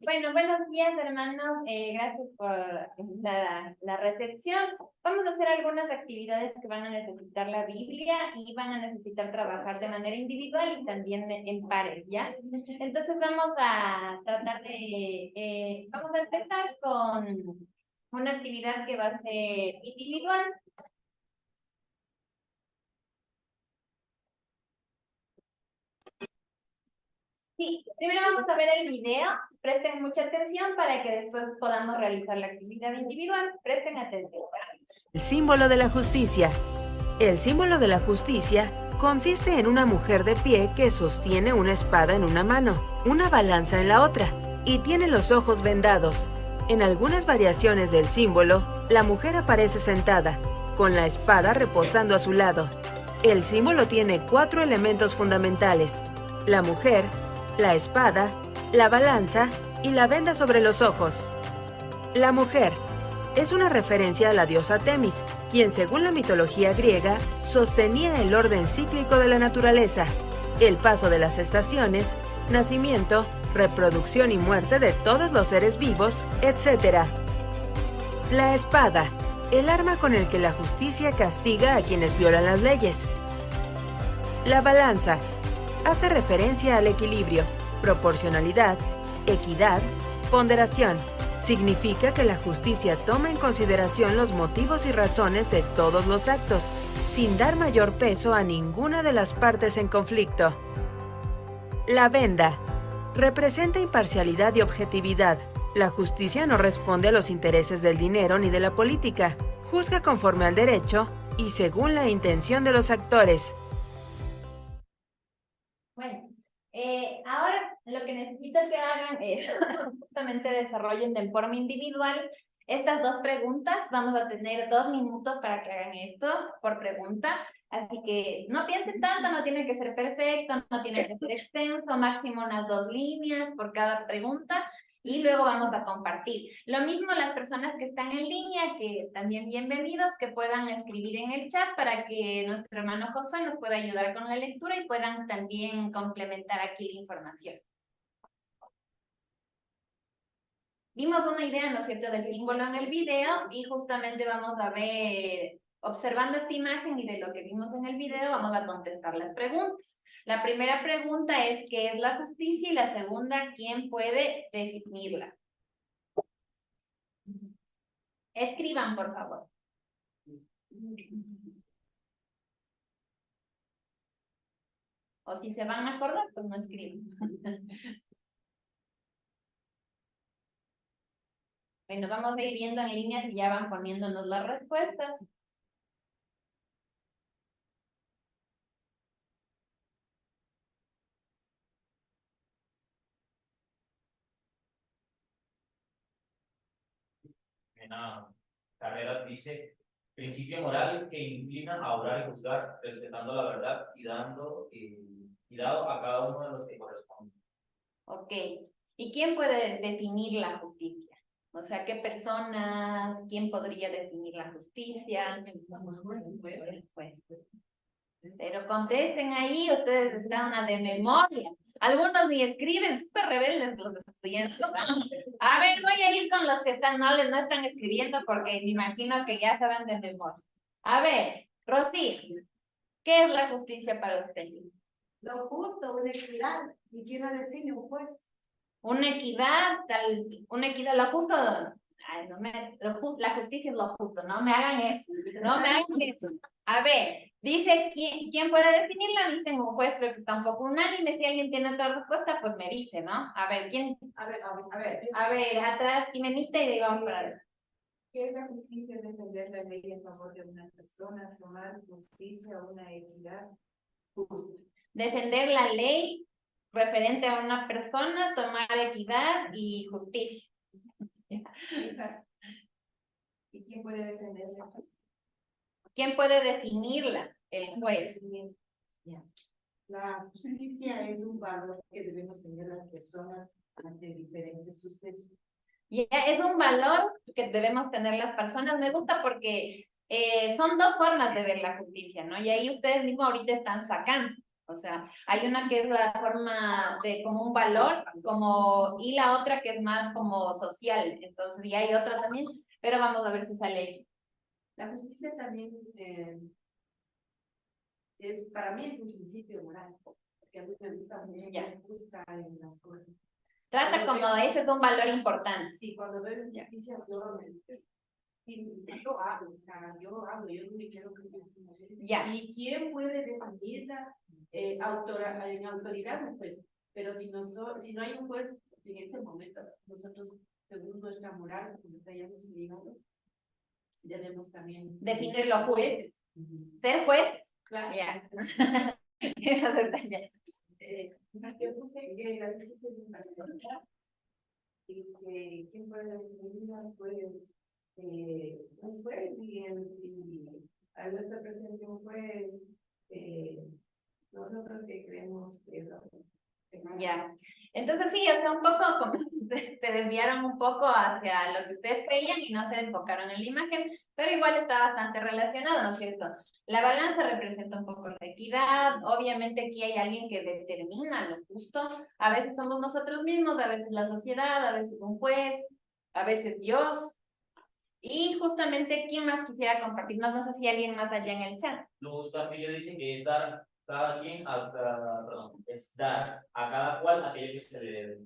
Bueno, buenos días, hermanos. Gracias por la recepción. Vamos a hacer algunas actividades que van a necesitar la Biblia y van a necesitar trabajar de manera individual y también en pares, ¿ya? Entonces vamos a tratar vamos a empezar con una actividad que va a ser individual. Sí, primero vamos a ver el video, presten mucha atención para que después podamos realizar la actividad individual. Presten atención. El símbolo de la justicia. El símbolo de la justicia consiste en una mujer de pie que sostiene una espada en una mano, una balanza en la otra, y tiene los ojos vendados. En algunas variaciones del símbolo, la mujer aparece sentada, con la espada reposando a su lado. El símbolo tiene 4 elementos fundamentales: la mujer, la espada, la balanza y la venda sobre los ojos. La mujer es una referencia a la diosa Temis, quien según la mitología griega sostenía el orden cíclico de la naturaleza, el paso de las estaciones, nacimiento, reproducción y muerte de todos los seres vivos, etc. La espada, el arma con el que la justicia castiga a quienes violan las leyes. La balanza hace referencia al equilibrio, proporcionalidad, equidad, ponderación. Significa que la justicia toma en consideración los motivos y razones de todos los actos, sin dar mayor peso a ninguna de las partes en conflicto. La venda representa imparcialidad y objetividad. La justicia no responde a los intereses del dinero ni de la política. Juzga conforme al derecho y según la intención de los actores. Bueno, ahora lo que necesito que hagan es justamente desarrollen de forma individual estas 2 preguntas. Vamos a tener 2 minutos para que hagan esto por pregunta. Así que no piensen tanto, no tiene que ser perfecto, no tiene que ser extenso, máximo unas 2 líneas por cada pregunta. Y luego vamos a compartir. Lo mismo las personas que están en línea, que también bienvenidos, que puedan escribir en el chat para que nuestro hermano Josué nos pueda ayudar con la lectura y puedan también complementar aquí la información. Vimos una idea, ¿no es cierto?, del símbolo en el video y justamente vamos a ver, observando esta imagen y de lo que vimos en el video, vamos a contestar las preguntas. La primera pregunta es, ¿qué es la justicia? Y la segunda, ¿quién puede definirla? Escriban, por favor. O si se van a acordar, pues no escriben. Bueno, vamos a ir viendo en línea si ya van poniéndonos las respuestas. Una carrera dice: principio moral que inclina a obrar y juzgar, respetando la verdad y dado a cada uno de los que corresponde. Ok. ¿Y quién puede definir la justicia? O sea, ¿qué personas? ¿Quién podría definir la justicia? El juez. Pero contesten ahí, ustedes están de memoria. Algunos ni escriben, súper rebeldes los estudiantes. A ver, voy a ir con los que no están escribiendo porque me imagino que ya saben de memoria. A ver, Rosy, ¿qué es la justicia para usted? Lo justo, una equidad. ¿Y quién la define? Un juez. Una equidad, lo justo. Ay, la justicia es lo justo, no me hagan eso. No me hagan eso. A ver, dice, ¿quién puede definirla? Dicen un juez, pero que está un poco unánime. Si alguien tiene otra respuesta, pues me dice, ¿no? A ver, ¿quién? A ver, atrás, Jimenita, y de ahí vamos para adelante. ¿Qué es la justicia? Defender la ley en favor de una persona, tomar justicia o una equidad justa. Defender la ley referente a una persona, tomar equidad y justicia. ¿Y quién puede defenderla? ¿Quién puede definirla? El juez. La justicia es un valor que debemos tener las personas ante diferentes sucesos. Y es un valor que debemos tener las personas. Me gusta porque son 2 formas de ver la justicia, ¿no? Y ahí ustedes mismos ahorita están sacando. O sea, hay una que es la forma de como un valor, y la otra que es más como social. Entonces, y hay otra también, pero vamos a ver si sale aquí. La justicia también para mí es un principio moral, porque a mí me gusta mucho Ya. justa en las cosas. Trata como ese es un valor importante. Sí, cuando veo justicia, yo hablo, o sea, yo no me quiero que Ya. ¿Y quién puede definirla? En autoridad, pues, pero si no hay un juez en ese momento, nosotros, según nuestra moral, como nos hayamos ligado, debemos también definir los jueces. Ser juez. Claro. Ya. Yo puse que la justicia es una persona y que quién puede definirla, pues, un juez y al no estar presente un juez, nosotros que creemos que Ya. Entonces sí, o sea, un poco como se desviaron un poco hacia lo que ustedes creían y no se enfocaron en la imagen, pero igual está bastante relacionado, ¿no es cierto? La balanza representa un poco la equidad, obviamente aquí hay alguien que determina lo justo, a veces somos nosotros mismos, a veces la sociedad, a veces un juez, a veces Dios, y justamente, ¿quién más quisiera compartirnos? No sé si alguien más allá en el chat. Los Castillo dicen que es dar cada quien, es dar a cada cual aquello que se le debe.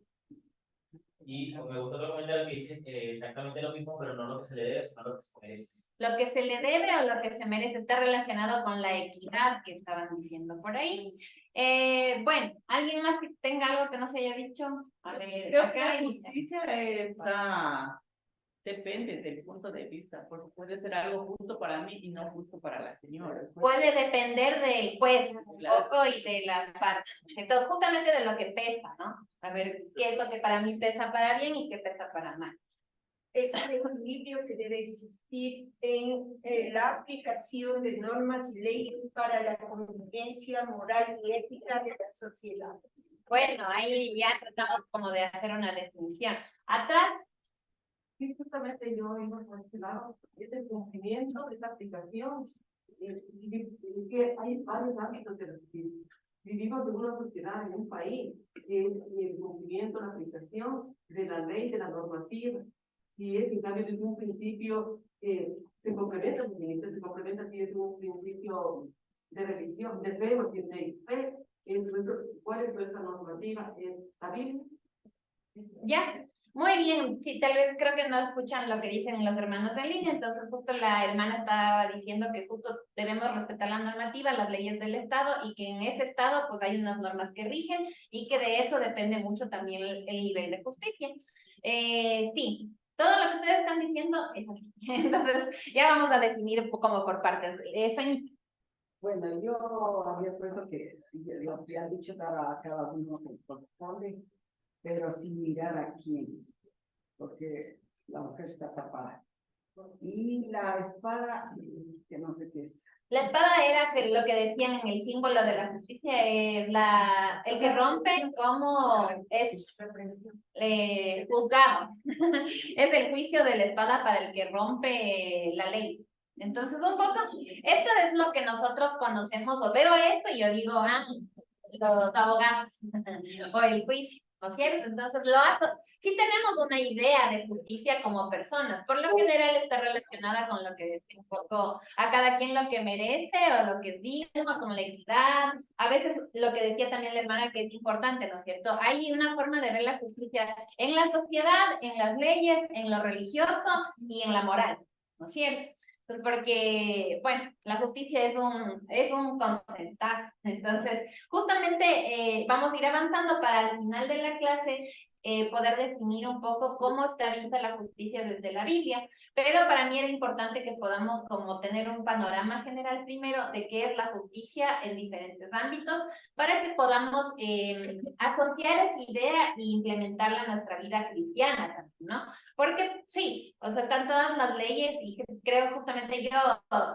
Y me gustó otro comentario que dice exactamente lo mismo, pero no lo que se le debe, sino lo que se merece. Lo que se le debe o lo que se merece está relacionado con la equidad que estaban diciendo por ahí. Bueno, ¿alguien más que tenga algo que no se haya dicho? A ver, Creo acá que la hay- justicia depende del punto de vista, porque puede ser algo justo para mí y no justo para la señora. puede depender del juez un Claro. poco y de la parte. Entonces, justamente de lo que pesa, ¿no? A ver, ¿qué es lo que para mí pesa para bien y qué pesa para mal? Es un equilibrio que debe existir en la aplicación de normas y leyes para la convivencia moral y ética de la sociedad. Bueno, ahí ya tratamos como de hacer una definición. Atrás, Sí, justamente yo hemos mencionado es el cumplimiento de esta aplicación, que hay varios ámbitos de la sociedad. Vivimos en una sociedad, en un país, que es el cumplimiento, la aplicación de la ley, de la normativa. Si es en cambio de un principio se complementa, se complementa si es un principio de religión, de fe, o de fe, ¿cuál es nuestra normativa? ¿Es la Biblia? ya. Muy bien, sí, tal vez creo que no escuchan lo que dicen los hermanos de línea, entonces justo la hermana estaba diciendo que justo debemos respetar la normativa, las leyes del Estado y que en ese Estado pues hay unas normas que rigen y que de eso depende mucho también el nivel de justicia. Sí, todo lo que ustedes están diciendo es así. Entonces ya vamos a definir como por partes. Bueno, yo había puesto que lo que han dicho a cada uno que corresponde, pero sin mirar a quién, porque la mujer está tapada. Y la espada, que no sé qué es. La espada era que lo que decían en el símbolo de la justicia es el que rompe como es juzgado. Es el juicio de la espada para el que rompe la ley. Entonces, un poco, esto es lo que nosotros conocemos, o veo esto y yo digo, los abogados, o el juicio, ¿no es cierto? Entonces, sí tenemos una idea de justicia como personas, por lo general está relacionada con lo que decía un poco, a cada quien lo que merece, o lo que es digno, como la equidad, a veces lo que decía también la hermana que es importante, ¿no es cierto? Hay una forma de ver la justicia en la sociedad, en las leyes, en lo religioso y en la moral, ¿no es cierto? Pues porque, bueno, la justicia es un conceptazo. Entonces, justamente vamos a ir avanzando para al final de la clase poder definir un poco cómo está vista la justicia desde la Biblia. Pero para mí era importante que podamos como tener un panorama general primero de qué es la justicia en diferentes ámbitos para que podamos asociar esa idea e implementarla en nuestra vida cristiana también, ¿no? Porque sí, o sea, están todas las leyes y creo justamente yo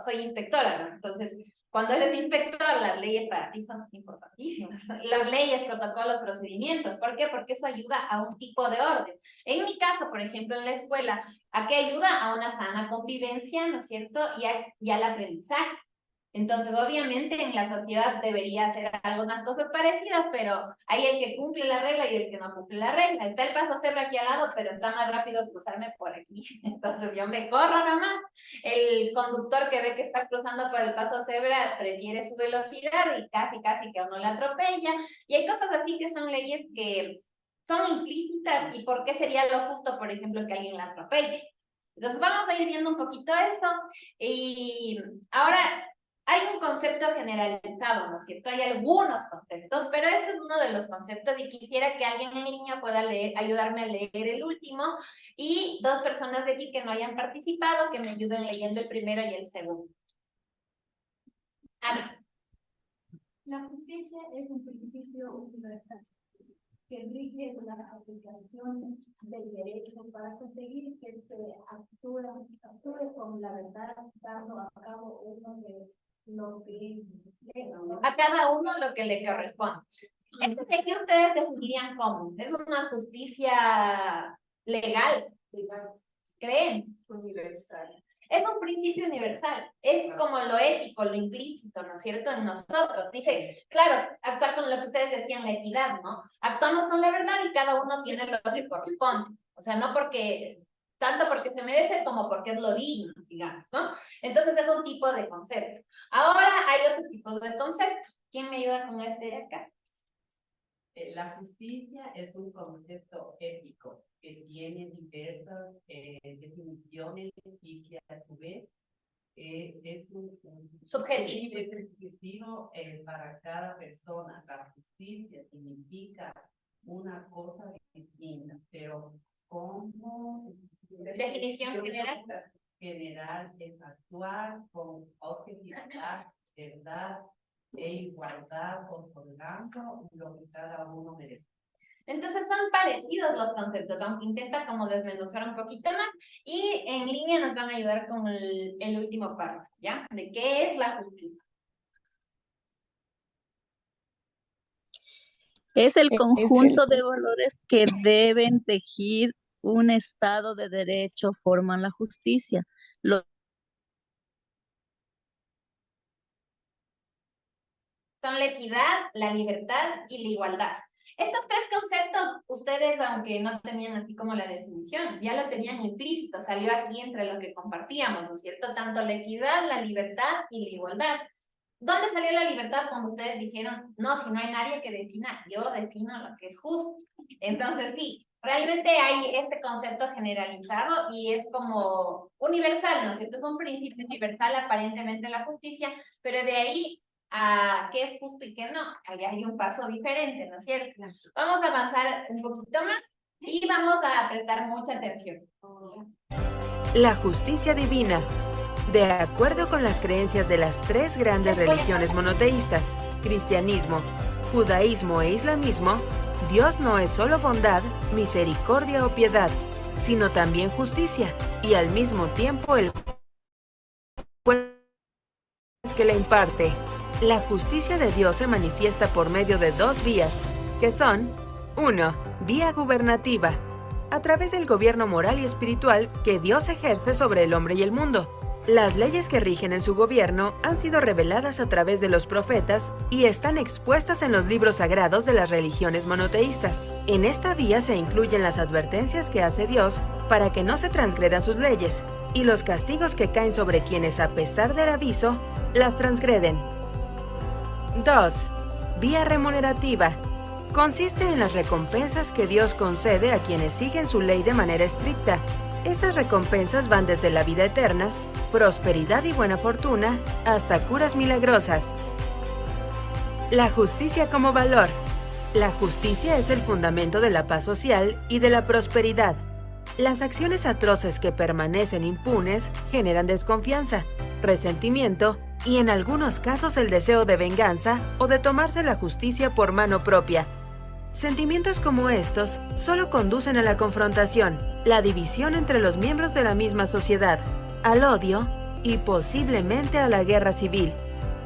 soy inspectora, ¿no? Entonces, cuando eres inspector, las leyes para ti son importantísimas. Las leyes, protocolos, procedimientos. ¿Por qué? Porque eso ayuda a un tipo de orden. En mi caso, por ejemplo, en la escuela, ¿a qué ayuda? A una sana convivencia, ¿no es cierto? Y al aprendizaje. Entonces, obviamente, en la sociedad debería hacer algunas cosas parecidas, pero hay el que cumple la regla y el que no cumple la regla. Está el paso cebra aquí al lado, pero está más rápido cruzarme por aquí. Entonces, yo me corro nomás. El conductor que ve que está cruzando por el paso cebra prefiere su velocidad y casi que a uno le atropella. Y hay cosas así que son leyes que son implícitas. ¿Y por qué sería lo justo, por ejemplo, que alguien la atropelle? Entonces, vamos a ir viendo un poquito eso. Y ahora, hay un concepto generalizado, ¿no es cierto? Hay algunos conceptos, pero este es uno de los conceptos y quisiera que alguien en línea pueda ayudarme a leer el último y 2 personas de aquí que no hayan participado que me ayuden leyendo el primero y el segundo. Ana. La justicia es un principio universal que rige la aplicación del derecho para conseguir que se actúe con la verdad, dando a cabo uno de lo que A cada uno lo que le corresponde. Este de aquí ustedes definirían cómo. Es una justicia legal. ¿Creen? Universal. Es un principio universal, es como lo ético, lo implícito, ¿no es cierto? En nosotros, dice, claro, actuar con lo que ustedes decían, la equidad, ¿no? Actuamos con la verdad y cada uno tiene lo que corresponde, o sea, no porque, tanto porque se merece como porque es lo digno, digamos, ¿no? Entonces es un tipo de concepto. Ahora hay otro tipo de concepto. ¿Quién me ayuda con este de acá? La justicia es un concepto ético que tiene diversas definiciones y que a su vez es un subjetivo para cada persona. La justicia significa una cosa distinta, pero como definición general. General es actuar con objetividad, verdad e igualdad, otorgando lo que cada uno merece. Entonces son parecidos los conceptos, aunque intenta como desmenuzar un poquito más, y en línea nos van a ayudar con el último párrafo, ¿ya? ¿De qué es la justicia? Es el conjunto de valores que deben regir un Estado de derecho, forman la justicia. Son la equidad, la libertad y la igualdad. Estos 3 conceptos, ustedes, aunque no tenían así como la definición, ya lo tenían implícito, salió aquí entre lo que compartíamos, ¿no es cierto? Tanto la equidad, la libertad y la igualdad. ¿Dónde salió la libertad cuando ustedes dijeron, no, si no hay nadie que defina, yo defino lo que es justo? Entonces sí, realmente hay este concepto generalizado y es como universal, ¿no es cierto? Es un principio universal aparentemente la justicia, pero de ahí a qué es justo y qué no, ahí hay un paso diferente, ¿no es cierto? Vamos a avanzar un poquito más y vamos a prestar mucha atención. La justicia divina. De acuerdo con las creencias de las 3 grandes religiones monoteístas, cristianismo, judaísmo e islamismo, Dios no es solo bondad, misericordia o piedad, sino también justicia y al mismo tiempo el juez que la imparte. La justicia de Dios se manifiesta por medio de 2 vías, que son 1. Vía gubernativa, a través del gobierno moral y espiritual que Dios ejerce sobre el hombre y el mundo. Las leyes que rigen en su gobierno han sido reveladas a través de los profetas y están expuestas en los libros sagrados de las religiones monoteístas. En esta vía se incluyen las advertencias que hace Dios para que no se transgredan sus leyes y los castigos que caen sobre quienes, a pesar del aviso, las transgreden. 2. Vía remunerativa. Consiste en las recompensas que Dios concede a quienes siguen su ley de manera estricta. Estas recompensas van desde la vida eterna, prosperidad y buena fortuna, hasta curas milagrosas. La justicia como valor. La justicia es el fundamento de la paz social y de la prosperidad. Las acciones atroces que permanecen impunes generan desconfianza, resentimiento y en algunos casos el deseo de venganza o de tomarse la justicia por mano propia. Sentimientos como estos solo conducen a la confrontación, la división entre los miembros de la misma sociedad, al odio y posiblemente a la guerra civil.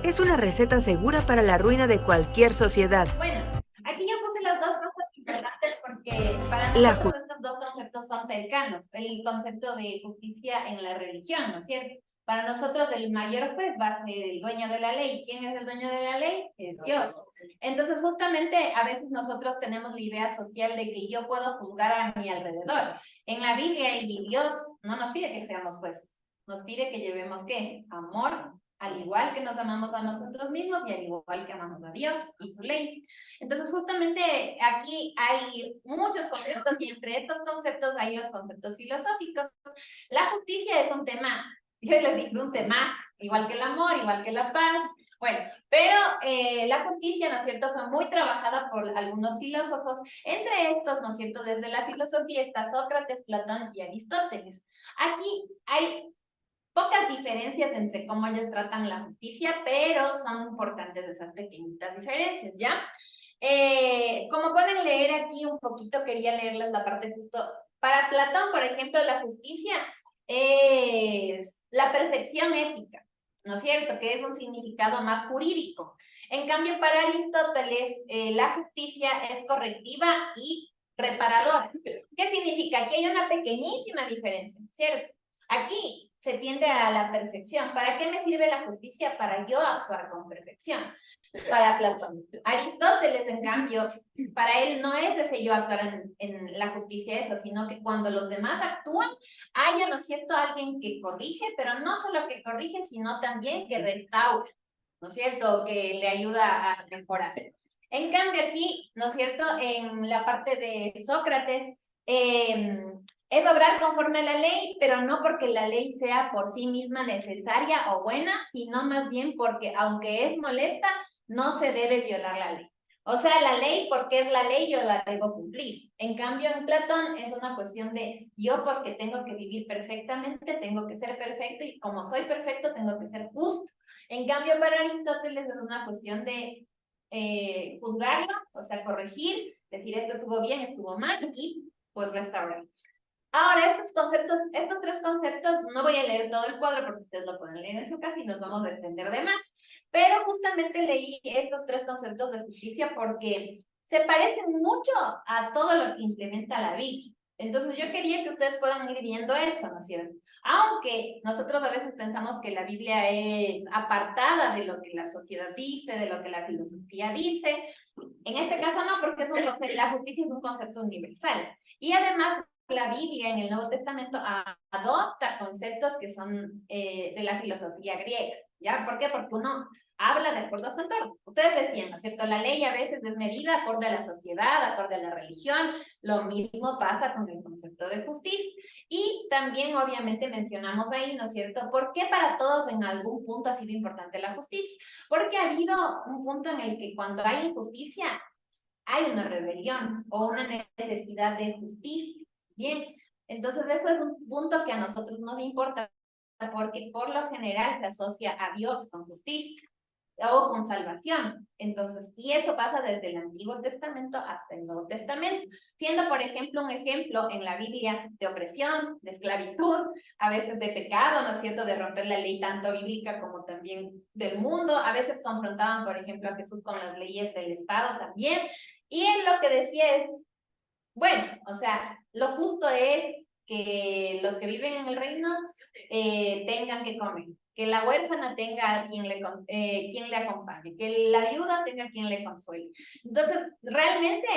Es una receta segura para la ruina de cualquier sociedad. Bueno, aquí yo puse las 2 cosas importantes porque para nosotros estos 2 conceptos son cercanos. El concepto de justicia en la religión, ¿no es cierto? Para nosotros el mayor juez va a ser el dueño de la ley. ¿Quién es el dueño de la ley? Es Dios. Entonces justamente a veces nosotros tenemos la idea social de que yo puedo juzgar a mi alrededor. En la Biblia y Dios no nos pide que seamos jueces, nos pide que llevemos ¿qué? Amor, al igual que nos amamos a nosotros mismos y al igual que amamos a Dios y su ley. Entonces justamente aquí hay muchos conceptos y entre estos conceptos hay los conceptos filosóficos. La justicia es un tema, yo les dije un tema, igual que el amor, igual que la paz. Bueno, pero la justicia, ¿no es cierto?, fue muy trabajada por algunos filósofos. Entre estos, ¿no es cierto?, desde la filosofía está Sócrates, Platón y Aristóteles. Aquí hay pocas diferencias entre cómo ellos tratan la justicia, pero son importantes esas pequeñitas diferencias, ¿ya? Como pueden leer aquí un poquito, quería leerles la parte justo. Para Platón, por ejemplo, la justicia es la perfección ética, ¿no es cierto?, que es un significado más jurídico. En cambio, para Aristóteles, la justicia es correctiva y reparadora. ¿Qué significa? Aquí hay una pequeñísima diferencia, ¿cierto? Aquí se tiende a la perfección. ¿Para qué me sirve la justicia? Para yo actuar con perfección. Para Platón. Aristóteles, en cambio, para él no es de yo actuar en la justicia eso, sino que cuando los demás actúan, haya, ¿no es cierto?, alguien que corrige, pero no solo que corrige, sino también que restaura, ¿no es cierto?, que le ayuda a mejorar. En cambio aquí, ¿no es cierto?, en la parte de Sócrates, es obrar conforme a la ley, pero no porque la ley sea por sí misma necesaria o buena, sino más bien porque, aunque es molesta, no se debe violar la ley. O sea, la ley, porque es la ley, yo la debo cumplir. En cambio, en Platón es una cuestión de yo porque tengo que vivir perfectamente, tengo que ser perfecto, y como soy perfecto, tengo que ser justo. En cambio, para Aristóteles es una cuestión de juzgarlo, o sea, corregir, decir esto estuvo bien, estuvo mal, y pues restaurar. Ahora, estos tres conceptos, no voy a leer todo el cuadro porque ustedes lo pueden leer en su casa y nos vamos a extender de más, pero justamente leí estos tres conceptos de justicia porque se parecen mucho a todo lo que implementa la Biblia. Entonces yo quería que ustedes puedan ir viendo eso, ¿no es cierto? Aunque nosotros a veces pensamos que la Biblia es apartada de lo que la sociedad dice, de lo que la filosofía dice, en este caso no, porque la justicia es un concepto universal. Y además la Biblia en el Nuevo Testamento adopta conceptos que son de la filosofía griega, ¿ya? ¿Por qué? Porque uno habla de acuerdo a su entorno. Ustedes decían, ¿no es cierto? La ley a veces es medida acorde a la sociedad, acorde a la religión. Lo mismo pasa con el concepto de justicia. Y también, obviamente, mencionamos ahí, ¿no es cierto? ¿Por qué para todos en algún punto ha sido importante la justicia? Porque ha habido un punto en el que cuando hay injusticia, hay una rebelión o una necesidad de justicia. Bien, entonces eso es un punto que a nosotros nos importa porque por lo general se asocia a Dios con justicia o con salvación. Entonces, y eso pasa desde el Antiguo Testamento hasta el Nuevo Testamento, siendo, por ejemplo, un ejemplo en la Biblia de opresión, de esclavitud, a veces de pecado, ¿no es cierto?, de romper la ley tanto bíblica como también del mundo. A veces confrontaban, por ejemplo, a Jesús con las leyes del Estado también, y él lo que decía es, bueno, o sea, lo justo es que los que viven en el reino tengan que comer, que la huérfana tenga quien le acompañe, que la viuda tenga quien le consuele. Entonces, realmente,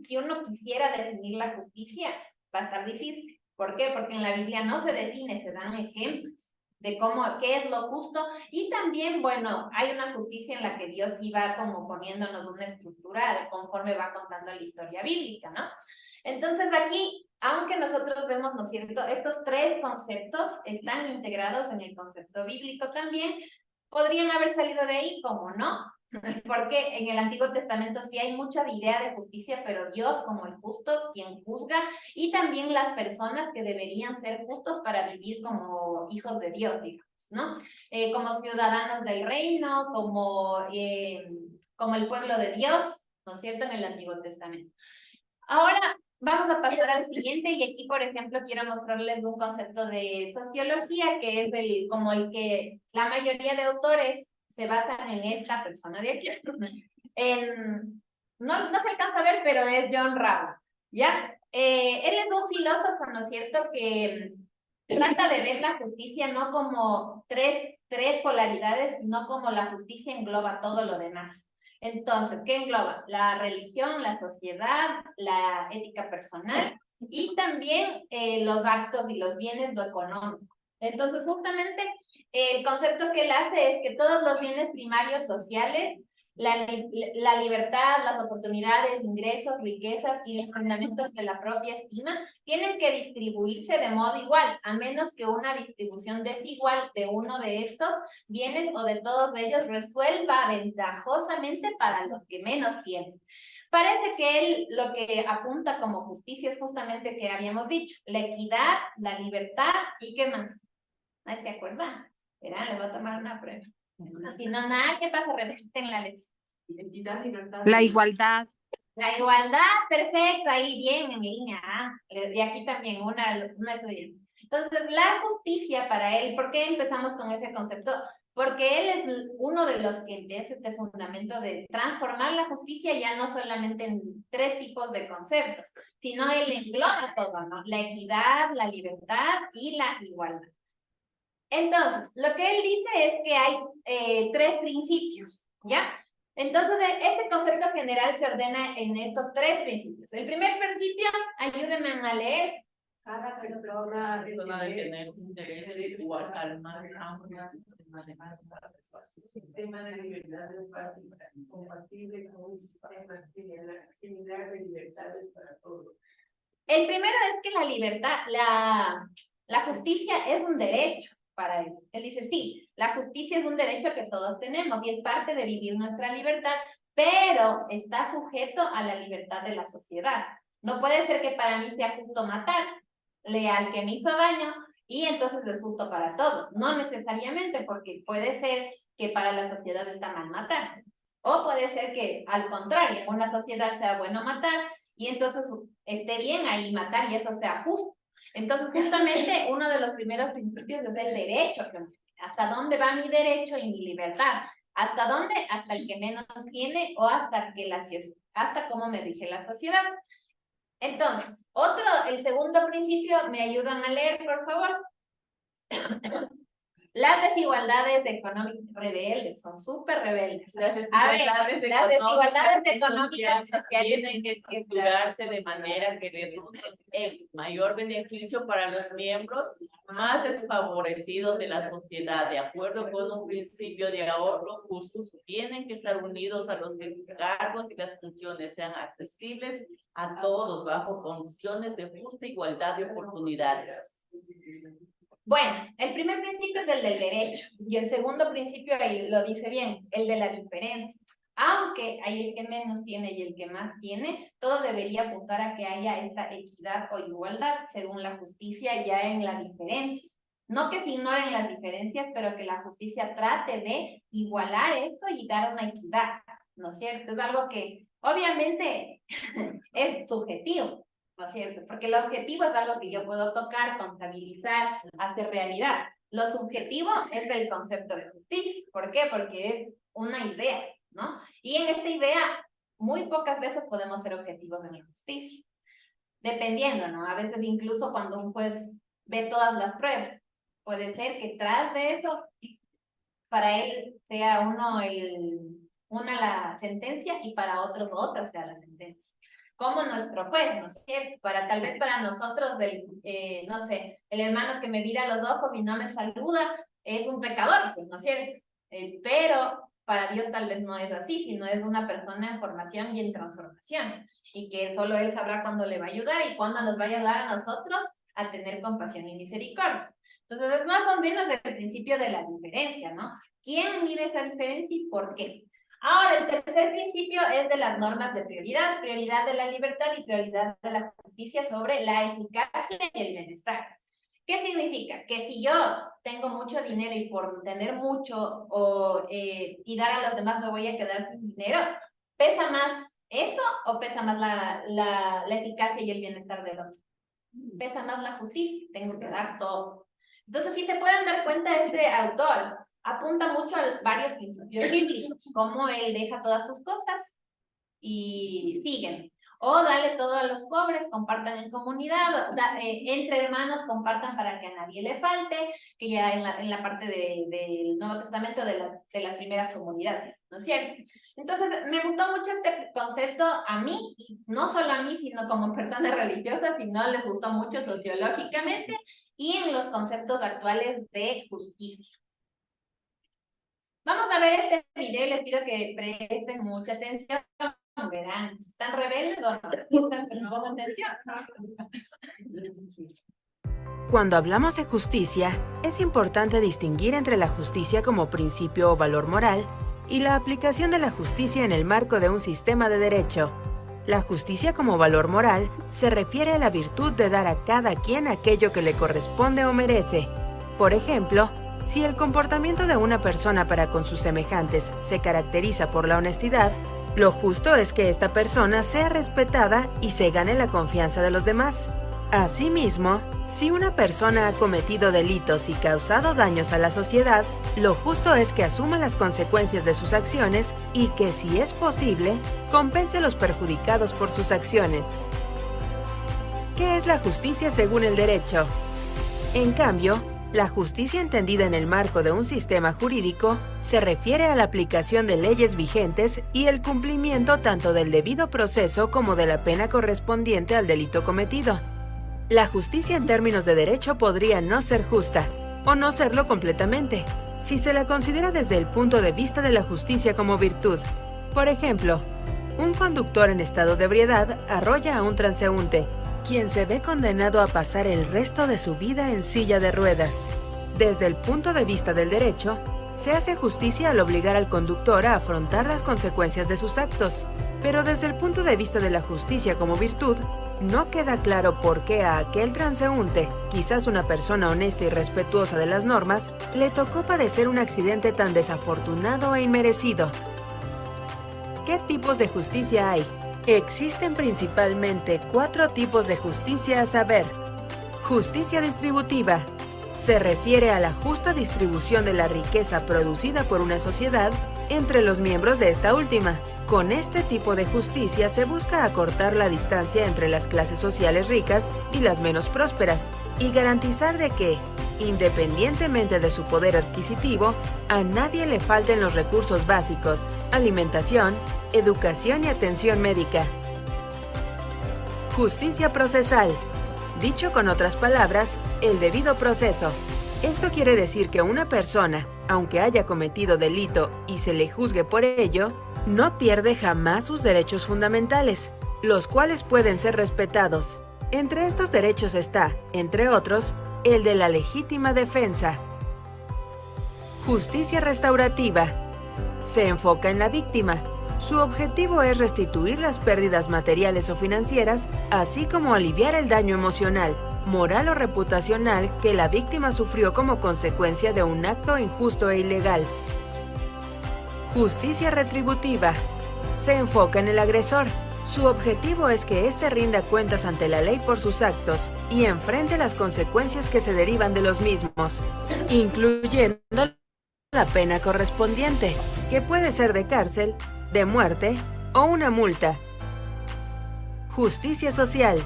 si uno quisiera definir la justicia, va a estar difícil. ¿Por qué? Porque en la Biblia no se define, se dan ejemplos de qué es lo justo, y también, bueno, hay una justicia en la que Dios iba como poniéndonos una estructura conforme va contando la historia bíblica, ¿no? Entonces aquí, aunque nosotros vemos, ¿no es cierto?, estos tres conceptos están integrados en el concepto bíblico también, podrían haber salido de ahí, como no, porque en el Antiguo Testamento sí hay mucha idea de justicia, pero Dios como el justo, quien juzga, y también las personas que deberían ser justos para vivir como hijos de Dios, digamos, ¿no? Como ciudadanos del reino, como el pueblo de Dios, ¿no es cierto?, en el Antiguo Testamento. Ahora vamos a pasar al siguiente, y aquí, por ejemplo, quiero mostrarles un concepto de sociología, que es como el que la mayoría de autores se basan en esta persona de aquí. No se alcanza a ver, pero es John Rawls, ¿ya? Él es un filósofo, ¿no es cierto?, que trata de ver la justicia no como tres polaridades, sino como la justicia engloba todo lo demás. Entonces, ¿qué engloba? La religión, la sociedad, la ética personal y también los actos y los bienes, lo económico. Entonces, justamente, el concepto que él hace es que todos los bienes primarios sociales, la libertad, las oportunidades, ingresos, riquezas y los fundamentos de la propia estima tienen que distribuirse de modo igual, a menos que una distribución desigual de uno de estos bienes o de todos ellos resuelva ventajosamente para los que menos tienen. Parece que él lo que apunta como justicia es justamente que habíamos dicho, la equidad, la libertad y ¿qué más? ¿Nadie se acuerda? Verán, les voy a tomar una prueba. Si no, nada, ¿qué pasa? Repiten la leche. Identidad, libertad. La igualdad. La igualdad, perfecto, ahí bien en línea. Y aquí también una estudiante. Entonces, la justicia para él, ¿por qué empezamos con ese concepto? Porque él es uno de los que empieza este fundamento de transformar la justicia ya no solamente en tres tipos de conceptos, sino él engloba todo, ¿no? La equidad, la libertad y la igualdad. Entonces, lo que él dice es que hay tres principios, ¿ya? Entonces, este concepto general se ordena en estos tres principios. El primer principio, ayúdenme a leer. Cada persona de tener un derecho igual al más amplio sistema de libertades básicas, compatible con un sistema similar de libertades para todos. El primero es que la libertad, la justicia es un derecho para él. Él dice, sí, la justicia es un derecho que todos tenemos y es parte de vivir nuestra libertad, pero está sujeto a la libertad de la sociedad. No puede ser que para mí sea justo matarle al que me hizo daño y entonces es justo para todos. No necesariamente, porque puede ser que para la sociedad está mal matar. O puede ser que, al contrario, en una sociedad sea bueno matar y entonces esté bien ahí matar y eso sea justo. Entonces, justamente, uno de los primeros principios es el derecho. ¿Hasta dónde va mi derecho y mi libertad? ¿Hasta dónde? Hasta el que menos tiene o hasta cómo me rige la sociedad. Entonces, el segundo principio, ¿me ayudan a leer, por favor? Las desigualdades económicas rebeldes, son súper rebeldes. Las desigualdades económicas y sociales tienen que estructurarse de manera que reduzcan el mayor beneficio para los miembros más desfavorecidos de la sociedad, de acuerdo con un principio de ahorro justo. Tienen que estar unidos a los que los cargos y las funciones sean accesibles a todos bajo condiciones de justa igualdad de oportunidades. Bueno, el primer principio es el del derecho y el segundo principio, ahí lo dice bien, el de la diferencia. Aunque hay el que menos tiene y el que más tiene, todo debería apuntar a que haya esta equidad o igualdad según la justicia ya en la diferencia. No que se ignoren las diferencias, pero que la justicia trate de igualar esto y dar una equidad, ¿no es cierto? Es algo que obviamente es subjetivo, ¿no es cierto? Porque el objetivo es algo que yo puedo tocar, contabilizar, hacer realidad. Lo subjetivo es el concepto de justicia. ¿Por qué? Porque es una idea, ¿no? Y en esta idea, muy pocas veces podemos ser objetivos en la justicia. Dependiendo, ¿no? A veces incluso cuando un juez ve todas las pruebas, puede ser que tras de eso, para él sea una la sentencia y para otros otra sea la sentencia. Como nuestro juez, ¿no es cierto? Tal vez para nosotros, no sé, el hermano que me mira a los ojos y no me saluda es un pecador, pues, ¿no es cierto? Pero para Dios tal vez no es así, sino es una persona en formación y en transformación, y que solo Él sabrá cuándo le va a ayudar y cuándo nos va a ayudar a nosotros a tener compasión y misericordia. Entonces es más o menos el principio de la diferencia, ¿no? ¿Quién mide esa diferencia y por qué? Ahora, el tercer principio es de las normas de prioridad de la libertad y prioridad de la justicia sobre la eficacia y el bienestar. ¿Qué significa? Que si yo tengo mucho dinero y por tener mucho y dar a los demás me voy a quedar sin dinero, ¿pesa más eso o pesa más la eficacia y el bienestar del otro? Pesa más la justicia, tengo que dar todo. Entonces, si se pueden dar cuenta, este autor apunta mucho a varios principios bíblicos, como él deja todas sus cosas y siguen. O dale todo a los pobres, compartan en comunidad, entre hermanos compartan para que a nadie le falte, que ya en la parte del Nuevo Testamento de las primeras comunidades, ¿no es cierto? Entonces, me gustó mucho este concepto a mí, y no solo a mí, sino como personas religiosas, sino les gustó mucho sociológicamente y en los conceptos actuales de justicia. Vamos a ver este video y les pido que presten mucha atención. Verán, ¿están rebeldes o no? Pongan atención. Cuando hablamos de justicia, es importante distinguir entre la justicia como principio o valor moral y la aplicación de la justicia en el marco de un sistema de derecho. La justicia como valor moral se refiere a la virtud de dar a cada quien aquello que le corresponde o merece. Por ejemplo, si el comportamiento de una persona para con sus semejantes se caracteriza por la honestidad, lo justo es que esta persona sea respetada y se gane la confianza de los demás. Asimismo, si una persona ha cometido delitos y causado daños a la sociedad, lo justo es que asuma las consecuencias de sus acciones y que, si es posible, compense a los perjudicados por sus acciones. ¿Qué es la justicia según el derecho? En cambio, la justicia entendida en el marco de un sistema jurídico se refiere a la aplicación de leyes vigentes y el cumplimiento tanto del debido proceso como de la pena correspondiente al delito cometido. La justicia en términos de derecho podría no ser justa, o no serlo completamente, si se la considera desde el punto de vista de la justicia como virtud. Por ejemplo, un conductor en estado de ebriedad arrolla a un transeúnte, quien se ve condenado a pasar el resto de su vida en silla de ruedas. Desde el punto de vista del derecho, se hace justicia al obligar al conductor a afrontar las consecuencias de sus actos, pero desde el punto de vista de la justicia como virtud, no queda claro por qué a aquel transeúnte, quizás una persona honesta y respetuosa de las normas, le tocó padecer un accidente tan desafortunado e inmerecido. ¿Qué tipos de justicia hay? Existen principalmente 4 tipos de justicia, a saber: justicia distributiva. Se refiere a la justa distribución de la riqueza producida por una sociedad entre los miembros de esta última. Con este tipo de justicia se busca acortar la distancia entre las clases sociales ricas y las menos prósperas y garantizar de que, independientemente de su poder adquisitivo, a nadie le falten los recursos básicos: alimentación, educación y atención médica. Justicia procesal. Dicho con otras palabras, el debido proceso. Esto quiere decir que una persona, aunque haya cometido delito y se le juzgue por ello, no pierde jamás sus derechos fundamentales, los cuales pueden ser respetados. Entre estos derechos está, entre otros, el de la legítima defensa. Justicia restaurativa. Se enfoca en la víctima. Su objetivo es restituir las pérdidas materiales o financieras, así como aliviar el daño emocional, moral o reputacional que la víctima sufrió como consecuencia de un acto injusto e ilegal. Justicia retributiva. Se enfoca en el agresor. Su objetivo es que éste rinda cuentas ante la ley por sus actos y enfrente las consecuencias que se derivan de los mismos, incluyendo la pena correspondiente, que puede ser de cárcel, de muerte o una multa. Justicia social.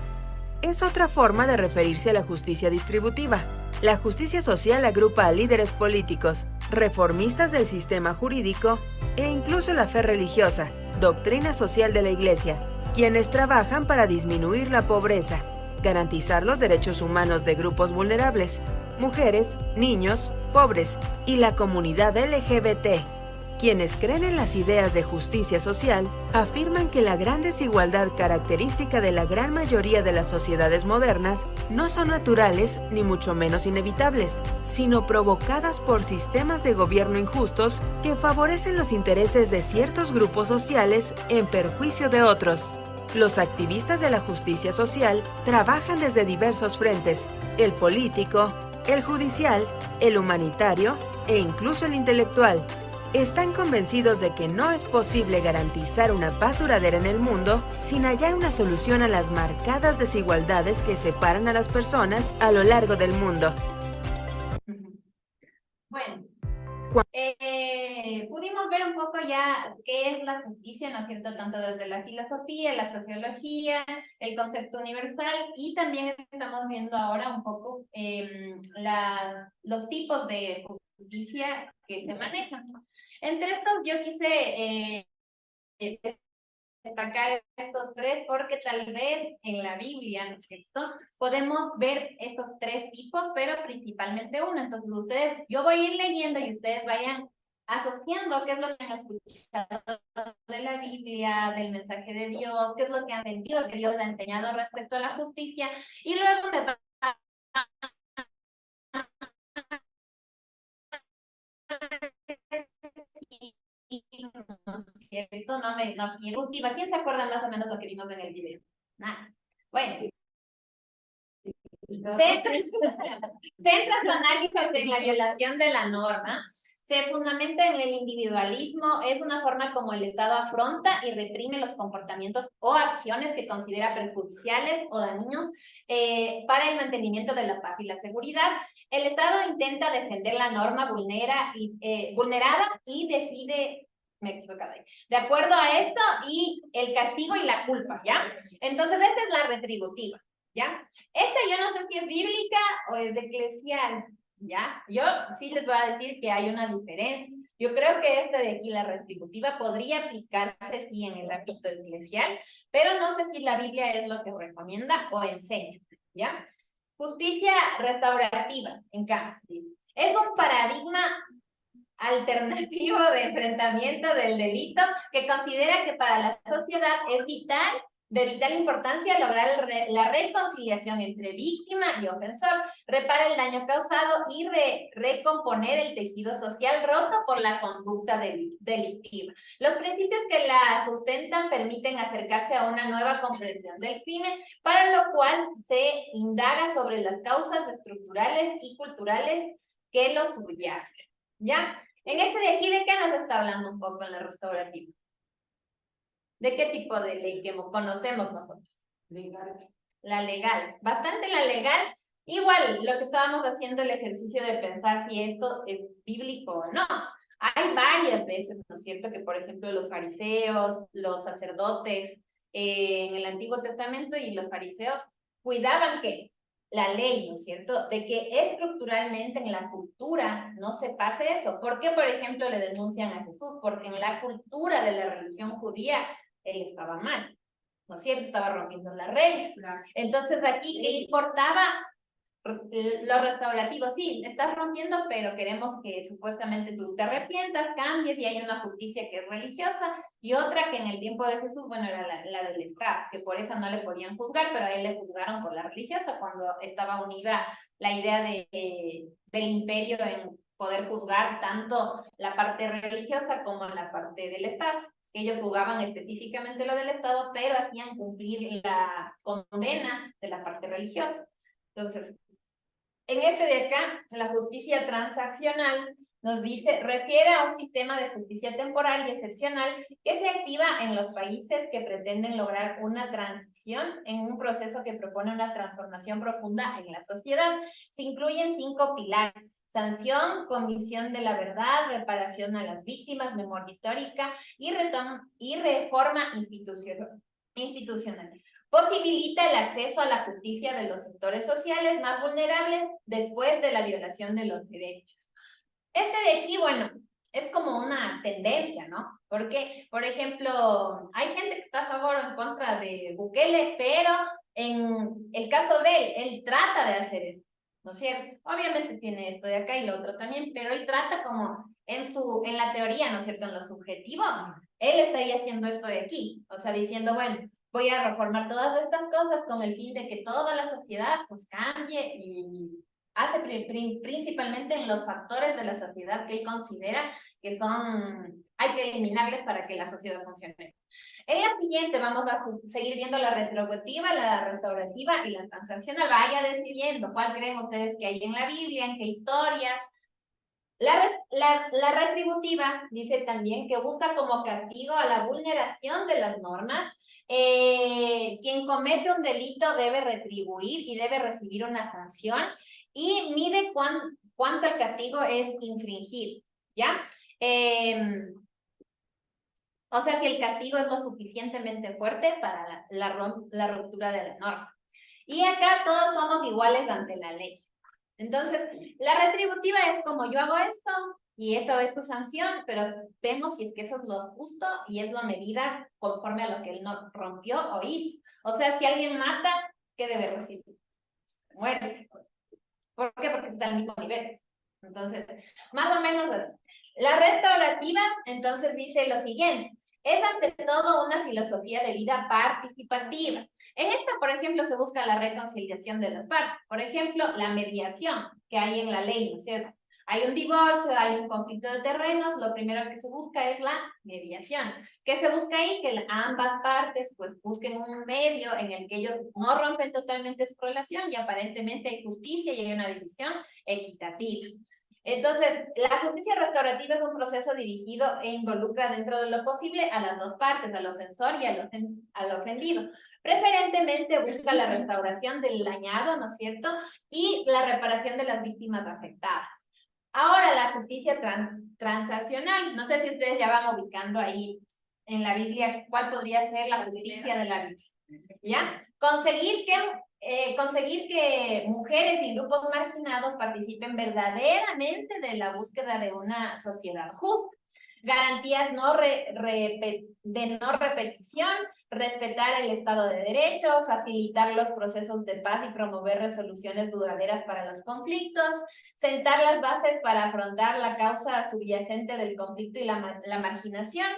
Es otra forma de referirse a la justicia distributiva. La justicia social agrupa a líderes políticos, reformistas del sistema jurídico e incluso la fe religiosa, doctrina social de la Iglesia, quienes trabajan para disminuir la pobreza, garantizar los derechos humanos de grupos vulnerables, mujeres, niños, pobres y la comunidad LGBT. Quienes creen en las ideas de justicia social afirman que la gran desigualdad característica de la gran mayoría de las sociedades modernas no son naturales ni mucho menos inevitables, sino provocadas por sistemas de gobierno injustos que favorecen los intereses de ciertos grupos sociales en perjuicio de otros. Los activistas de la justicia social trabajan desde diversos frentes: el político, el judicial, el humanitario e incluso el intelectual. Están convencidos de que no es posible garantizar una paz duradera en el mundo sin hallar una solución a las marcadas desigualdades que separan a las personas a lo largo del mundo. Bueno, pudimos ver un poco ya qué es la justicia, ¿no es cierto? Tanto desde la filosofía, la sociología, el concepto universal, y también estamos viendo ahora un poco los tipos de justicia que se manejan. Entre estos yo quise destacar estos tres porque tal vez en la Biblia, ¿no es cierto?, podemos ver estos tres tipos, pero principalmente uno. Entonces ustedes, yo voy a ir leyendo y ustedes vayan asociando qué es lo que han escuchado de la Biblia, del mensaje de Dios, qué es lo que han sentido que Dios ha enseñado respecto a la justicia, y luego me va ¿no es cierto? No quiero. ¿Quién se acuerda más o menos lo que vimos en el video? Nada. Bueno. Centra su análisis en la violación de la norma, se fundamenta en el individualismo, es una forma como el Estado afronta y reprime los comportamientos o acciones que considera perjudiciales o dañinos para el mantenimiento de la paz y la seguridad. El Estado intenta defender la norma vulnerada y decide, me he equivocado ahí, de acuerdo a esto, y el castigo y la culpa, ¿ya? Entonces, esta es la retributiva, ¿ya? Esta yo no sé si es bíblica o es eclesial, ¿ya? Yo sí les voy a decir que hay una diferencia. Yo creo que esta de aquí, la retributiva, podría aplicarse sí en el ámbito eclesial, pero no sé si la Biblia es lo que recomienda o enseña, ¿ya? Justicia restaurativa, en cambio, dice, es un paradigma alternativo de enfrentamiento del delito que considera que para la sociedad es de vital importancia lograr la reconciliación entre víctima y ofensor, repara el daño causado y recomponer el tejido social roto por la conducta delictiva. Los principios que la sustentan permiten acercarse a una nueva comprensión del crimen, para lo cual se indaga sobre las causas estructurales y culturales que lo subyacen. ¿Ya? En este de aquí, ¿de qué nos está hablando un poco en la restaurativa? ¿De qué tipo de ley que conocemos nosotros? Legal. La legal. Bastante la legal. Igual, lo que estábamos haciendo el ejercicio de pensar si esto es bíblico o no. Hay varias veces, ¿no es cierto?, que por ejemplo los fariseos, los sacerdotes en el Antiguo Testamento y los fariseos cuidaban que la ley, ¿no es cierto?, de que estructuralmente en la cultura no se pase eso. ¿Por qué, por ejemplo, le denuncian a Jesús? Porque en la cultura de la religión judía él estaba mal, ¿no es cierto?, estaba rompiendo las reglas. Entonces aquí, ¿qué importaba? Lo restaurativo, sí, estás rompiendo, pero queremos que supuestamente tú te arrepientas, cambies, y hay una justicia que es religiosa, y otra que en el tiempo de Jesús, bueno, era la del Estado, que por eso no le podían juzgar, pero a él le juzgaron por la religiosa, cuando estaba unida la idea del imperio en poder juzgar tanto la parte religiosa como la parte del Estado. Ellos juzgaban específicamente lo del Estado, pero hacían cumplir la condena de la parte religiosa. Entonces, en este de acá, la justicia transaccional nos dice, refiere a un sistema de justicia temporal y excepcional que se activa en los países que pretenden lograr una transición en un proceso que propone una transformación profunda en la sociedad. Se incluyen 5 pilares: sanción, comisión de la verdad, reparación a las víctimas, memoria histórica y reforma institucional. Posibilita el acceso a la justicia de los sectores sociales más vulnerables después de la violación de los derechos. Este de aquí, bueno, es como una tendencia, ¿no? Porque, por ejemplo, hay gente que está a favor o en contra de Bukele, pero en el caso de él trata de hacer eso, ¿no es cierto? Obviamente tiene esto de acá y lo otro también, pero él trata como en la teoría, ¿no es cierto?, en lo subjetivo, él estaría haciendo esto de aquí, o sea, diciendo, bueno, voy a reformar todas estas cosas con el fin de que toda la sociedad pues cambie, y hace principalmente en los factores de la sociedad que él considera que hay que eliminarles para que la sociedad funcione. En la siguiente vamos a seguir viendo la retroactiva, la restaurativa y la transaccional. Vaya decidiendo cuál creen ustedes que hay en la Biblia, en qué historias. La retributiva dice también que busca como castigo a la vulneración de las normas. Quien comete un delito debe retribuir y debe recibir una sanción, y mide cuánto el castigo es infringir, ¿ya? O sea, si el castigo es lo suficientemente fuerte para la ruptura de la norma. Y acá todos somos iguales ante la ley. Entonces, la retributiva es como yo hago esto y esto es tu sanción, pero vemos si es que eso es lo justo y es la medida conforme a lo que él no rompió o hizo. O sea, si alguien mata, ¿qué debe recibir? Muerte. ¿Por qué? Porque está al mismo nivel. Entonces, más o menos así. La restaurativa, entonces, dice lo siguiente. Es ante todo una filosofía de vida participativa. En esta, por ejemplo, se busca la reconciliación de las partes. Por ejemplo, la mediación que hay en la ley, ¿no es cierto? Hay un divorcio, hay un conflicto de terrenos, lo primero que se busca es la mediación. ¿Qué se busca ahí? Que ambas partes pues busquen un medio en el que ellos no rompen totalmente su relación y aparentemente hay justicia y hay una división equitativa. Entonces, la justicia restaurativa es un proceso dirigido e involucra dentro de lo posible a las dos partes, al ofensor y al ofendido. Preferentemente busca la restauración del dañado, ¿no es cierto? Y la reparación de las víctimas afectadas. Ahora, la justicia transaccional. No sé si ustedes ya van ubicando ahí en la Biblia cuál podría ser la justicia de la Biblia. ¿Ya? Conseguir que mujeres y grupos marginados participen verdaderamente de la búsqueda de una sociedad justa. Garantías de no repetición, respetar el Estado de Derecho, facilitar los procesos de paz y promover resoluciones duraderas para los conflictos, sentar las bases para afrontar la causa subyacente del conflicto y la marginación,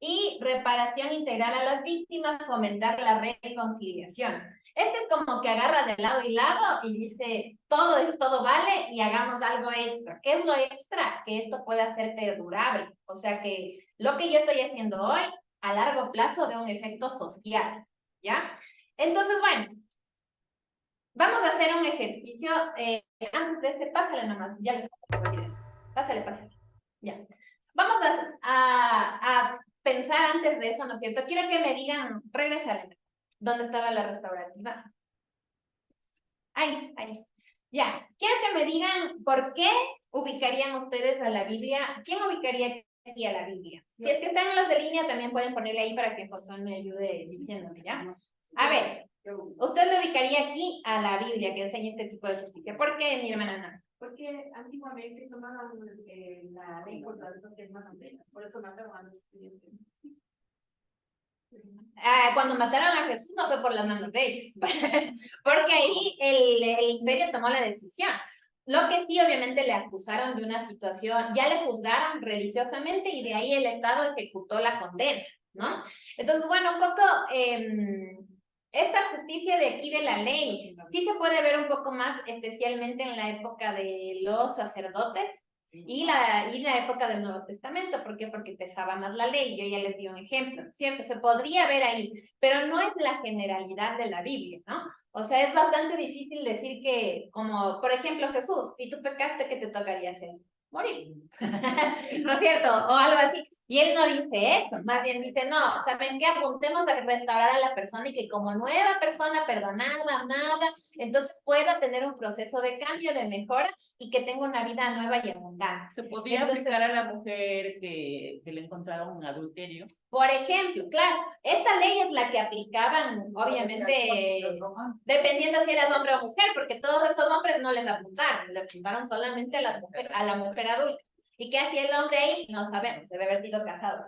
y reparación integral a las víctimas, fomentar la reconciliación. Este es como que agarra de lado y lado y dice, todo vale y hagamos algo extra. ¿Qué es lo extra? Que esto pueda ser perdurable. O sea que lo que yo estoy haciendo hoy, a largo plazo, dé un efecto social, ¿ya? Entonces, bueno, vamos a hacer un ejercicio. Antes de este, pásale nomás, ya les pásale. Ya. Vamos a pensar antes de eso, ¿no es cierto? Quiero que me digan, regresaré. ¿Dónde estaba la restaurativa? Ahí. Ya. Quiero que me digan por qué ubicarían ustedes a la Biblia. ¿Quién ubicaría aquí a la Biblia? Si es que están en los de línea, también pueden ponerle ahí para que Josué me ayude diciéndome, ¿ya? A ver, usted le ubicaría aquí a la Biblia que enseña este tipo de justicia. ¿Por qué, mi hermana Ana? Porque antiguamente tomaban la ley por las dos hermanas, por eso mataron a los estudiantes. Cuando mataron a Jesús no fue por las manos de ellos, porque ahí el imperio tomó la decisión. Lo que sí, obviamente, le acusaron de una situación, ya le juzgaron religiosamente y de ahí el Estado ejecutó la condena, ¿no? Entonces, bueno, un poco esta justicia de aquí de la ley, sí se puede ver un poco más, especialmente en la época de los sacerdotes, y la época del Nuevo Testamento. ¿Por qué? Porque pesaba más la ley. Yo ya les di un ejemplo, ¿cierto? Se podría ver ahí, pero no es la generalidad de la Biblia, ¿no? O sea, es bastante difícil decir que, como, por ejemplo, Jesús, si tú pecaste, ¿qué te tocaría hacer? Morir. ¿No es cierto? O algo así. Y él no dice eso, más bien dice, no, ¿saben qué? Apuntemos a restaurar a la persona y que como nueva persona perdonada, amada, entonces pueda tener un proceso de cambio, de mejora y que tenga una vida nueva y abundante. ¿Se podría aplicar a la mujer que le encontraron un adulterio? Por ejemplo, claro, esta ley es la que aplicaban, obviamente, dependiendo si eras hombre o mujer, porque todos esos hombres no les apuntaron, le apuntaron solamente a la mujer adulta. ¿Y qué hacía el hombre ahí? No sabemos, debe haber sido casado.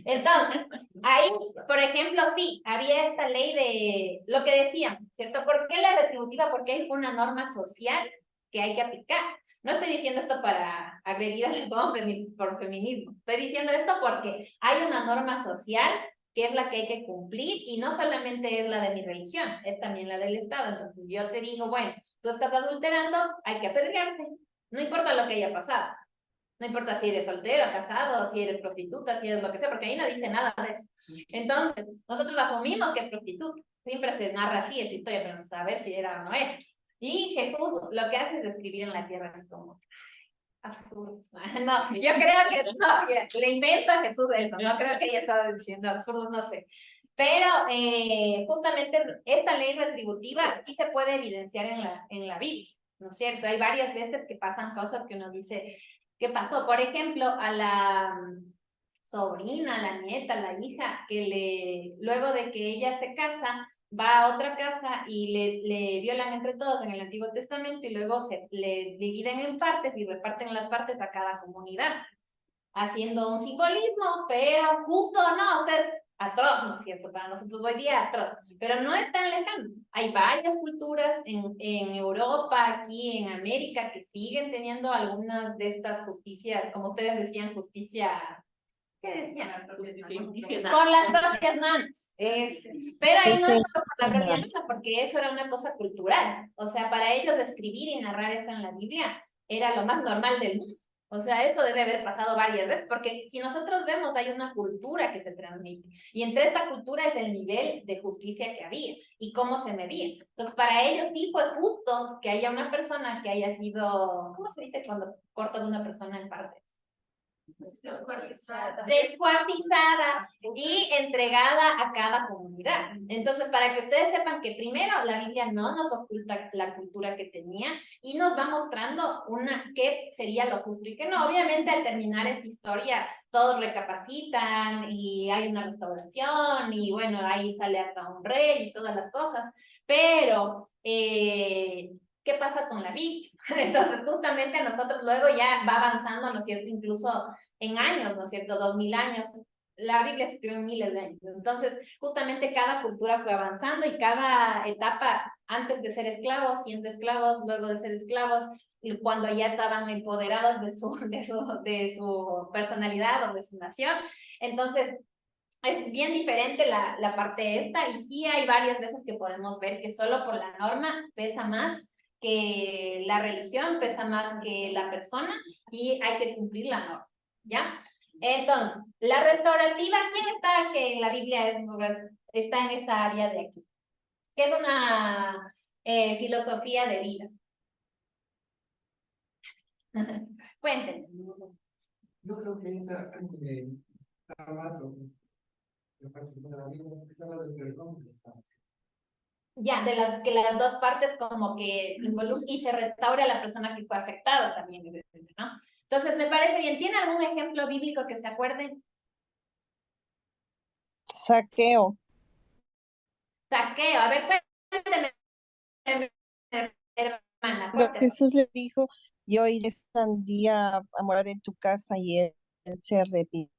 Entonces, ahí, por ejemplo, sí, había esta ley de lo que decían, ¿cierto? ¿Por qué la retributiva? Porque hay una norma social que hay que aplicar. No estoy diciendo esto para agredir a los hombres ni por feminismo. Estoy diciendo esto porque hay una norma social que es la que hay que cumplir y no solamente es la de mi religión, es también la del Estado. Entonces yo te digo, bueno, tú estás adulterando, hay que apedrearte. No importa lo que haya pasado. No importa si eres soltero, casado, si eres prostituta, si eres lo que sea, porque ahí no dice nada de eso. Entonces, nosotros asumimos que es prostituta. Siempre se narra así esa historia, pero no saber si era o no era. Y Jesús lo que hace es escribir en la tierra así como absurdos. No, yo creo que no, que le inventa a Jesús eso. No creo que ella estaba diciendo absurdos, no sé. Pero justamente esta ley retributiva sí se puede evidenciar en la Biblia, ¿no es cierto? Hay varias veces que pasan cosas que uno dice, ¿qué pasó? Por ejemplo, a la sobrina, la nieta, la hija, que luego de que ella se casa, va a otra casa y le violan entre todos en el Antiguo Testamento y luego le dividen en partes y reparten las partes a cada comunidad, haciendo un simbolismo, pero justo no, ustedes, atroz, ¿no es cierto? Para nosotros hoy día atroz, pero no es tan lejano. Hay varias culturas en Europa, aquí en América, que siguen teniendo algunas de estas justicias, como ustedes decían, justicia... ¿Qué decían? Por las propias manos. Pero ahí no es solo por la propia mano, porque eso era una cosa cultural. O sea, para ellos escribir y narrar eso en la Biblia era lo más normal del mundo. O sea, eso debe haber pasado varias veces, porque si nosotros vemos, hay una cultura que se transmite. Y entre esta cultura es el nivel de justicia que había y cómo se medía. Entonces, para ellos sí fue justo que haya una persona que haya sido, ¿cómo se dice cuando cortas a una persona en partes? Descuartizada y entregada a cada comunidad. Entonces, para que ustedes sepan que primero la Biblia no nos oculta la cultura que tenía y nos va mostrando qué sería lo justo y que no. Obviamente, al terminar esa historia, todos recapacitan y hay una restauración y bueno, ahí sale hasta un rey y todas las cosas, pero ¿qué pasa con la Biblia? Entonces, justamente nosotros luego ya va avanzando, ¿no es cierto? Incluso en años, ¿no es cierto? 2000 años. La Biblia se escribió en miles de años. Entonces, justamente cada cultura fue avanzando y cada etapa, antes de ser esclavos, siendo esclavos, luego de ser esclavos, y cuando ya estaban empoderados de su personalidad o de su nación. Entonces, es bien diferente la parte esta, y sí hay varias veces que podemos ver que solo por la norma pesa más que la religión, pesa más que la persona, y hay que cumplir la norma, ¿ya? Entonces, la restaurativa, ¿quién está que en la Biblia está en esta área de aquí? Que es una filosofía de vida. Cuéntenme. Yo creo que esa está más de la Biblia, que habla del perdón y restauración. Ya, de las dos partes como que involucran y se restaura a la persona que fue afectada también, ¿no? Entonces, me parece bien. ¿Tiene algún ejemplo bíblico que se acuerden? Saqueo. Saqueo, a ver, cuénteme, hermana. Cuando Jesús le dijo, yo iré un día a morar en tu casa, y él se arrepintió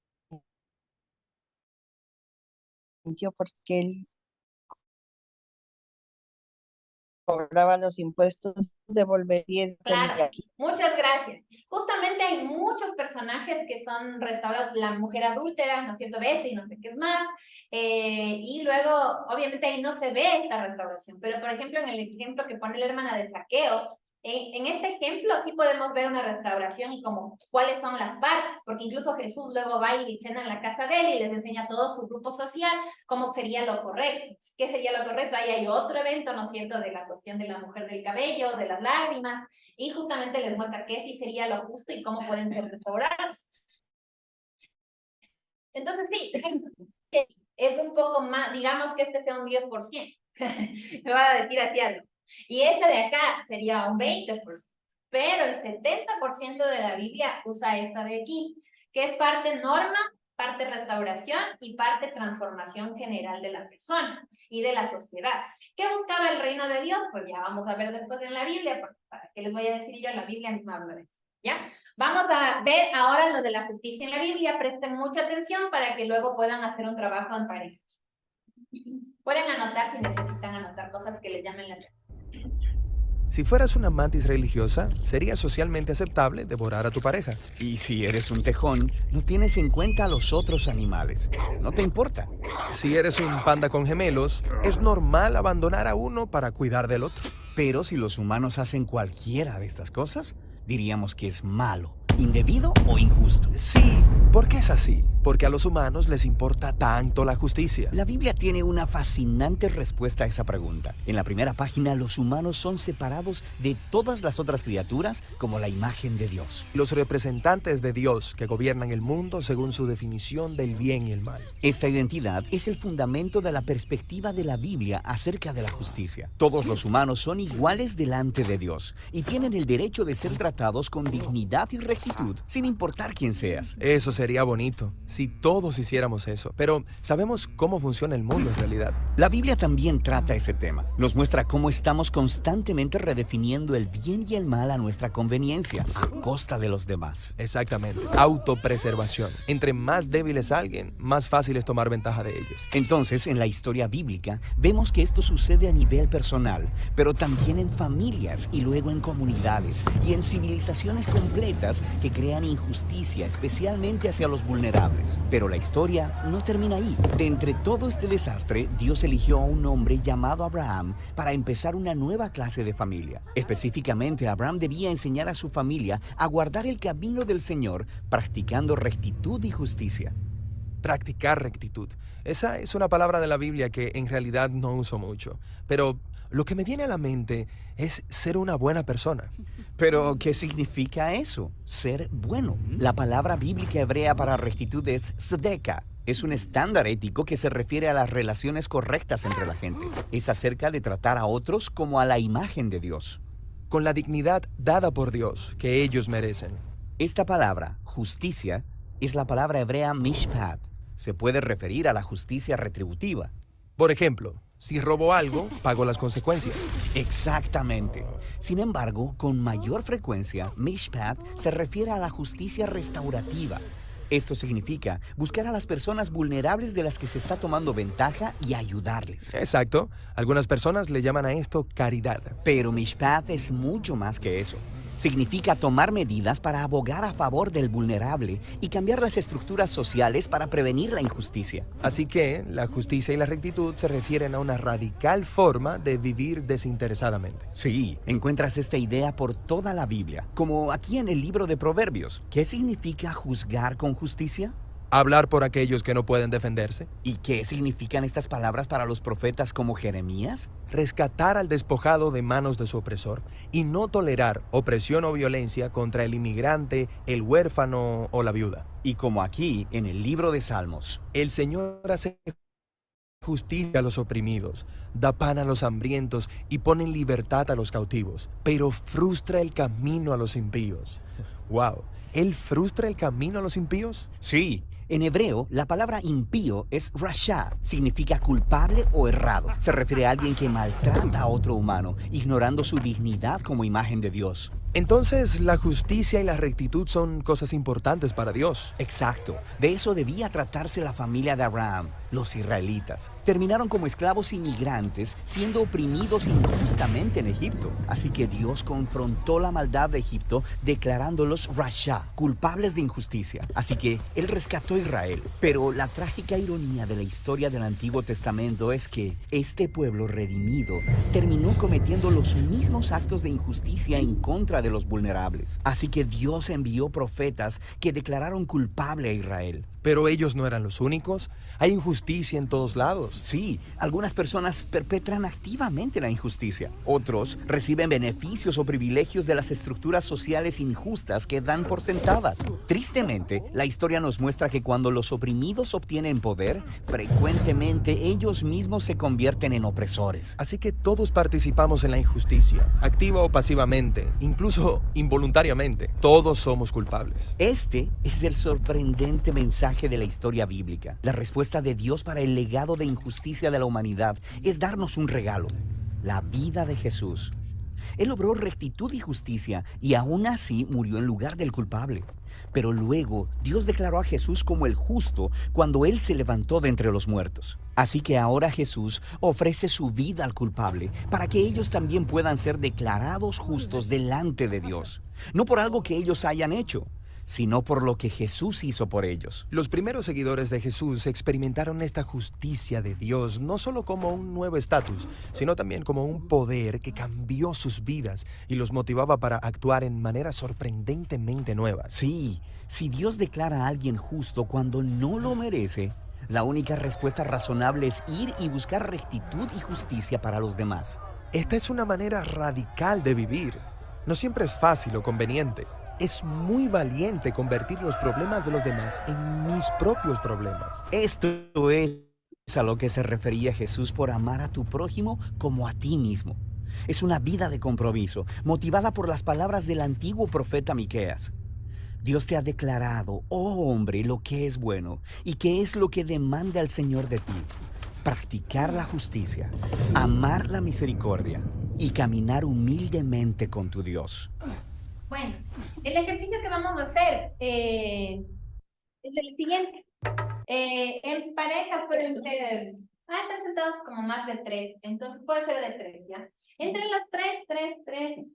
porque él cobraba los impuestos, devolver 10 Claro, muchas gracias. Justamente hay muchos personajes que son restaurados, la mujer adúltera, ¿no es cierto? Betty, no sé qué es más, y luego, obviamente ahí no se ve esta restauración, pero por ejemplo, en el ejemplo que pone la hermana de Saqueo, en este ejemplo sí podemos ver una restauración y como cuáles son las partes, porque incluso Jesús luego va y cena en la casa de él y les enseña a todo su grupo social cómo sería lo correcto. ¿Qué sería lo correcto? Ahí hay otro evento, ¿no es cierto?, de la cuestión de la mujer del cabello, de las lágrimas, y justamente les muestra qué sí sería lo justo y cómo pueden ser restaurados. Entonces sí, es un poco más, digamos que este sea un 10%, me va a decir así algo. Y este de acá sería un 20%, pero el 70% de la Biblia usa esta de aquí, que es parte norma, parte restauración y parte transformación general de la persona y de la sociedad. ¿Qué buscaba el reino de Dios? Pues ya vamos a ver después en la Biblia, porque para qué les voy a decir yo, la Biblia misma habla de eso, ¿ya? Vamos a ver ahora lo de la justicia en la Biblia. Presten mucha atención para que luego puedan hacer un trabajo en parejas. Pueden anotar si necesitan anotar cosas que les llamen la atención. Si fueras una mantis religiosa, sería socialmente aceptable devorar a tu pareja. Y si eres un tejón, no tienes en cuenta a los otros animales. No te importa. Si eres un panda con gemelos, es normal abandonar a uno para cuidar del otro. Pero si los humanos hacen cualquiera de estas cosas, diríamos que es malo, indebido o injusto. Sí, ¿por qué es así? Porque a los humanos les importa tanto la justicia. La Biblia tiene una fascinante respuesta a esa pregunta. En la primera página, los humanos son separados de todas las otras criaturas como la imagen de Dios. Los representantes de Dios que gobiernan el mundo según su definición del bien y el mal. Esta identidad es el fundamento de la perspectiva de la Biblia acerca de la justicia. Todos los humanos son iguales delante de Dios y tienen el derecho de ser tratados con dignidad y rectitud, sin importar quién seas. Eso se sería bonito si todos hiciéramos eso, pero sabemos cómo funciona el mundo en realidad. La Biblia también trata ese tema. Nos muestra cómo estamos constantemente redefiniendo el bien y el mal a nuestra conveniencia, a costa de los demás. Exactamente. Autopreservación. Entre más débil es alguien, más fácil es tomar ventaja de ellos. Entonces, en la historia bíblica, vemos que esto sucede a nivel personal, pero también en familias y luego en comunidades y en civilizaciones completas que crean injusticia, especialmente hacia los vulnerables. Pero la historia no termina ahí. De entre todo este desastre, Dios eligió a un hombre llamado Abraham para empezar una nueva clase de familia. Específicamente, Abraham debía enseñar a su familia a guardar el camino del Señor, practicando rectitud y justicia. Practicar rectitud. Esa es una palabra de la Biblia que en realidad no uso mucho, pero lo que me viene a la mente es ser una buena persona. Pero, ¿qué significa eso? Ser bueno. La palabra bíblica hebrea para rectitud es tzedekah. Es un estándar ético que se refiere a las relaciones correctas entre la gente. Es acerca de tratar a otros como a la imagen de Dios, con la dignidad dada por Dios que ellos merecen. Esta palabra, justicia, es la palabra hebrea mishpat. Se puede referir a la justicia retributiva. Por ejemplo, si robo algo, pago las consecuencias. Exactamente. Sin embargo, con mayor frecuencia, mishpat se refiere a la justicia restaurativa. Esto significa buscar a las personas vulnerables de las que se está tomando ventaja y ayudarles. Exacto. Algunas personas le llaman a esto caridad. Pero mishpat es mucho más que eso. Significa tomar medidas para abogar a favor del vulnerable y cambiar las estructuras sociales para prevenir la injusticia. Así que la justicia y la rectitud se refieren a una radical forma de vivir desinteresadamente. Sí, encuentras esta idea por toda la Biblia, como aquí en el libro de Proverbios. ¿Qué significa juzgar con justicia? Hablar por aquellos que no pueden defenderse. ¿Y qué significan estas palabras para los profetas como Jeremías? Rescatar al despojado de manos de su opresor y no tolerar opresión o violencia contra el inmigrante, el huérfano o la viuda. Y como aquí en el libro de Salmos, el Señor hace justicia a los oprimidos, da pan a los hambrientos y pone en libertad a los cautivos, pero frustra el camino a los impíos. ¡Wow! ¿Él frustra el camino a los impíos? Sí. En hebreo, la palabra impío es rasha, significa culpable o errado. Se refiere a alguien que maltrata a otro humano, ignorando su dignidad como imagen de Dios. Entonces, la justicia y la rectitud son cosas importantes para Dios. Exacto. De eso debía tratarse la familia de Abraham, los israelitas. Terminaron como esclavos inmigrantes, siendo oprimidos injustamente en Egipto. Así que Dios confrontó la maldad de Egipto, declarándolos rasha, culpables de injusticia. Así que Él rescató a Israel. Pero la trágica ironía de la historia del Antiguo Testamento es que este pueblo redimido terminó cometiendo los mismos actos de injusticia en contra de los vulnerables. Así que Dios envió profetas que declararon culpable a Israel. Pero ellos no eran los únicos. Hay injusticia en todos lados. Sí, algunas personas perpetran activamente la injusticia. Otros reciben beneficios o privilegios de las estructuras sociales injustas que dan por sentadas. Tristemente, la historia nos muestra que cuando los oprimidos obtienen poder, frecuentemente ellos mismos se convierten en opresores. Así que todos participamos en la injusticia, activa o pasivamente, incluso involuntariamente. Todos somos culpables. Este es el sorprendente mensaje de la historia bíblica. La respuesta de Dios para el legado de injusticia de la humanidad es darnos un regalo: la vida de Jesús. Él obró rectitud y justicia y aún así murió en lugar del culpable. Pero luego Dios declaró a Jesús como el justo cuando Él se levantó de entre los muertos. Así que ahora Jesús ofrece su vida al culpable para que ellos también puedan ser declarados justos delante de Dios. No por algo que ellos hayan hecho, sino por lo que Jesús hizo por ellos. Los primeros seguidores de Jesús experimentaron esta justicia de Dios no solo como un nuevo estatus, sino también como un poder que cambió sus vidas y los motivaba para actuar en maneras sorprendentemente nuevas. Sí, si Dios declara a alguien justo cuando no lo merece, la única respuesta razonable es ir y buscar rectitud y justicia para los demás. Esta es una manera radical de vivir. No siempre es fácil o conveniente. Es muy valiente convertir los problemas de los demás en mis propios problemas. Esto es a lo que se refería Jesús por amar a tu prójimo como a ti mismo. Es una vida de compromiso, motivada por las palabras del antiguo profeta Miqueas. Dios te ha declarado, oh hombre, lo que es bueno y qué es lo que demanda el Señor de ti. Practicar la justicia, amar la misericordia y caminar humildemente con tu Dios. Bueno, el ejercicio que vamos a hacer es el siguiente. En parejas pueden ser, están sentados como más de 3, entonces puede ser de 3, ¿ya? Entre los 3,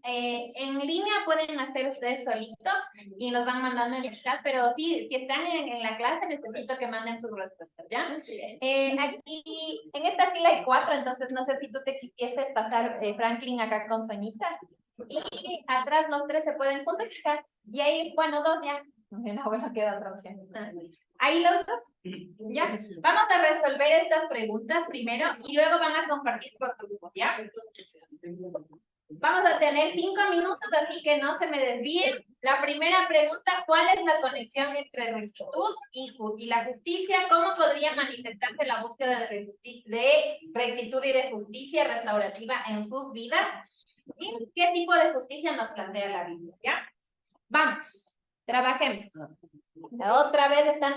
en línea pueden hacer ustedes solitos y nos van mandando en el chat, pero si están en la clase necesito que manden sus respuestas, ¿ya? Aquí, en esta fila hay 4, entonces no sé si tú te quisieses pasar, Franklin, acá con Soñita. Y atrás los 3 se pueden juntar y ahí, bueno, 2 ya. No, bueno, queda otra opción. Ahí los 2. Ya, vamos a resolver estas preguntas primero y luego van a compartir por grupo, ¿ya? Vamos a tener 5 minutos, así que no se me desvíen. La primera pregunta, ¿cuál es la conexión entre rectitud y la justicia? ¿Cómo podría manifestarse la búsqueda de rectitud y de justicia restaurativa en sus vidas? ¿Y qué tipo de justicia nos plantea la Biblia? ¿Ya? Vamos, trabajemos. Otra vez están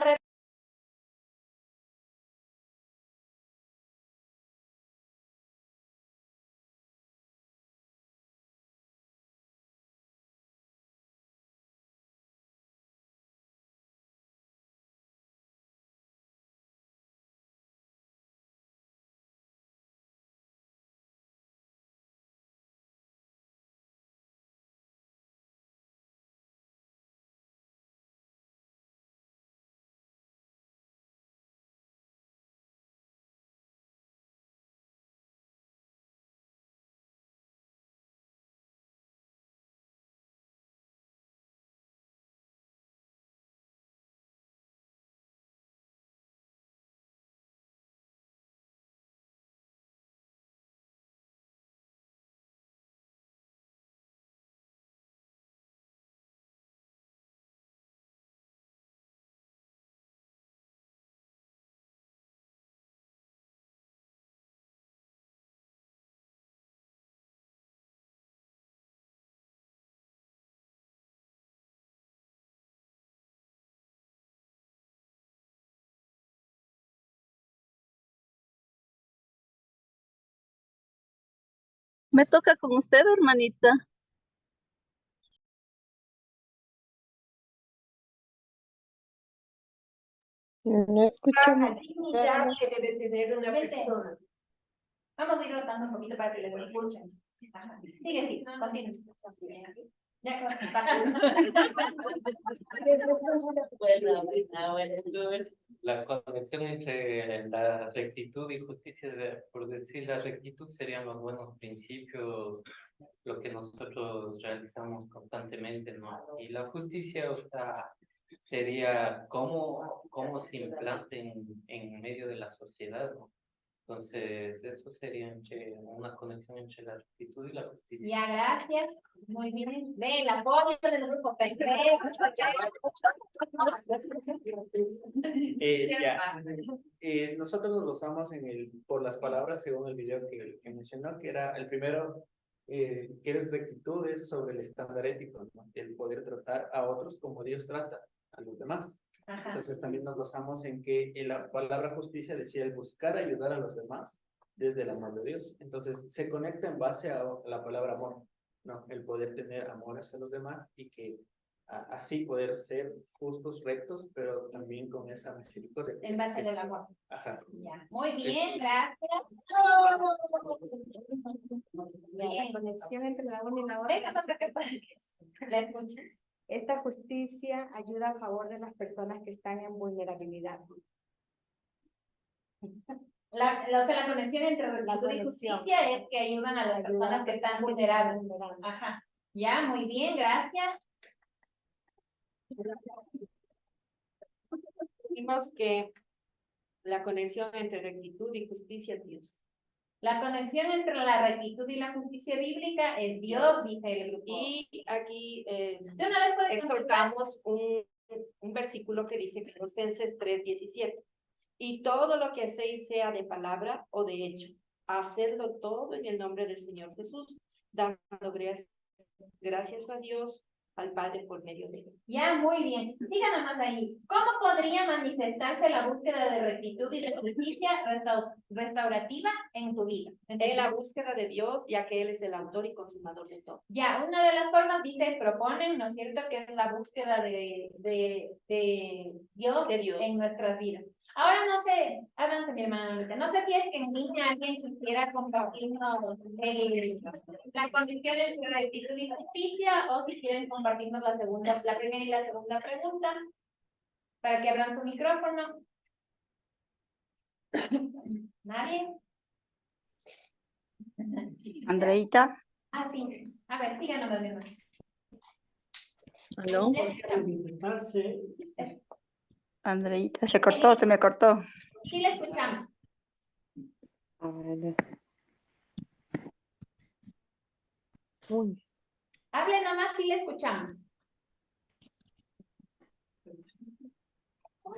Me toca con usted, hermanita. No escuchamos. La dignidad que debe tener una persona. Vamos a ir rotando un poquito para que les escuchen. Ajá. Sigue, sí, continúe. Ya, la conexión entre la rectitud y justicia, por decir, la rectitud serían los buenos principios, lo que nosotros realizamos constantemente, ¿no? Y la justicia, o sea, sería cómo se implanta en medio de la sociedad, ¿no? Entonces, eso sería una conexión entre la rectitud y la justicia. Ya, gracias. Muy bien. Ve el apoyo del grupo. Nosotros nos basamos por las palabras según el video que mencionó, que era el primero, que es rectitud, es sobre el estándar ético, ¿no? El poder tratar a otros como Dios trata a los demás. Ajá. Entonces también nos basamos en que la palabra justicia decía el buscar ayudar a los demás desde el amor de Dios. Entonces se conecta en base a la palabra amor, ¿no? El poder tener amor hacia los demás y que así poder ser justos, rectos, pero también con esa misericordia. En base al amor. Ajá. Ya. Muy bien, gracias. La conexión entre la una y la otra. La escucho. Esta justicia ayuda a favor de las personas que están en vulnerabilidad. La conexión entre rectitud y justicia es que ayudan a las personas que están vulnerables. Ajá. Ya, muy bien, gracias. Dijimos que la conexión entre rectitud y justicia es Dios. La conexión entre la rectitud y la justicia bíblica es Dios, dice el grupo. Y aquí exhortamos un versículo que dice Colosenses 3:17. Y todo lo que hacéis, sea de palabra o de hecho, hacedlo todo en el nombre del Señor Jesús, dando gracias a Dios al Padre por medio de él. Ya, muy bien. Siga nomás ahí. ¿Cómo podría manifestarse la búsqueda de rectitud y de justicia restaurativa en tu vida? En la búsqueda de Dios, ya que Él es el autor y consumador de todo. Ya, una de las formas dice, proponen, ¿no es cierto?, que es la búsqueda de Dios, en nuestras vidas. Ahora no sé, háblanse mi hermana Lupita, no sé si es que en línea alguien quisiera compartirnos la condición entre rectitud y justicia, o si quieren compartirnos la primera y la segunda pregunta, para que abran su micrófono. ¿Nadie? Andreita. Ah, sí. A ver, síganos, mi hermano. ¿Aló? Andreita, se me cortó. Sí, le escuchamos. Hable nomás, sí le escuchamos.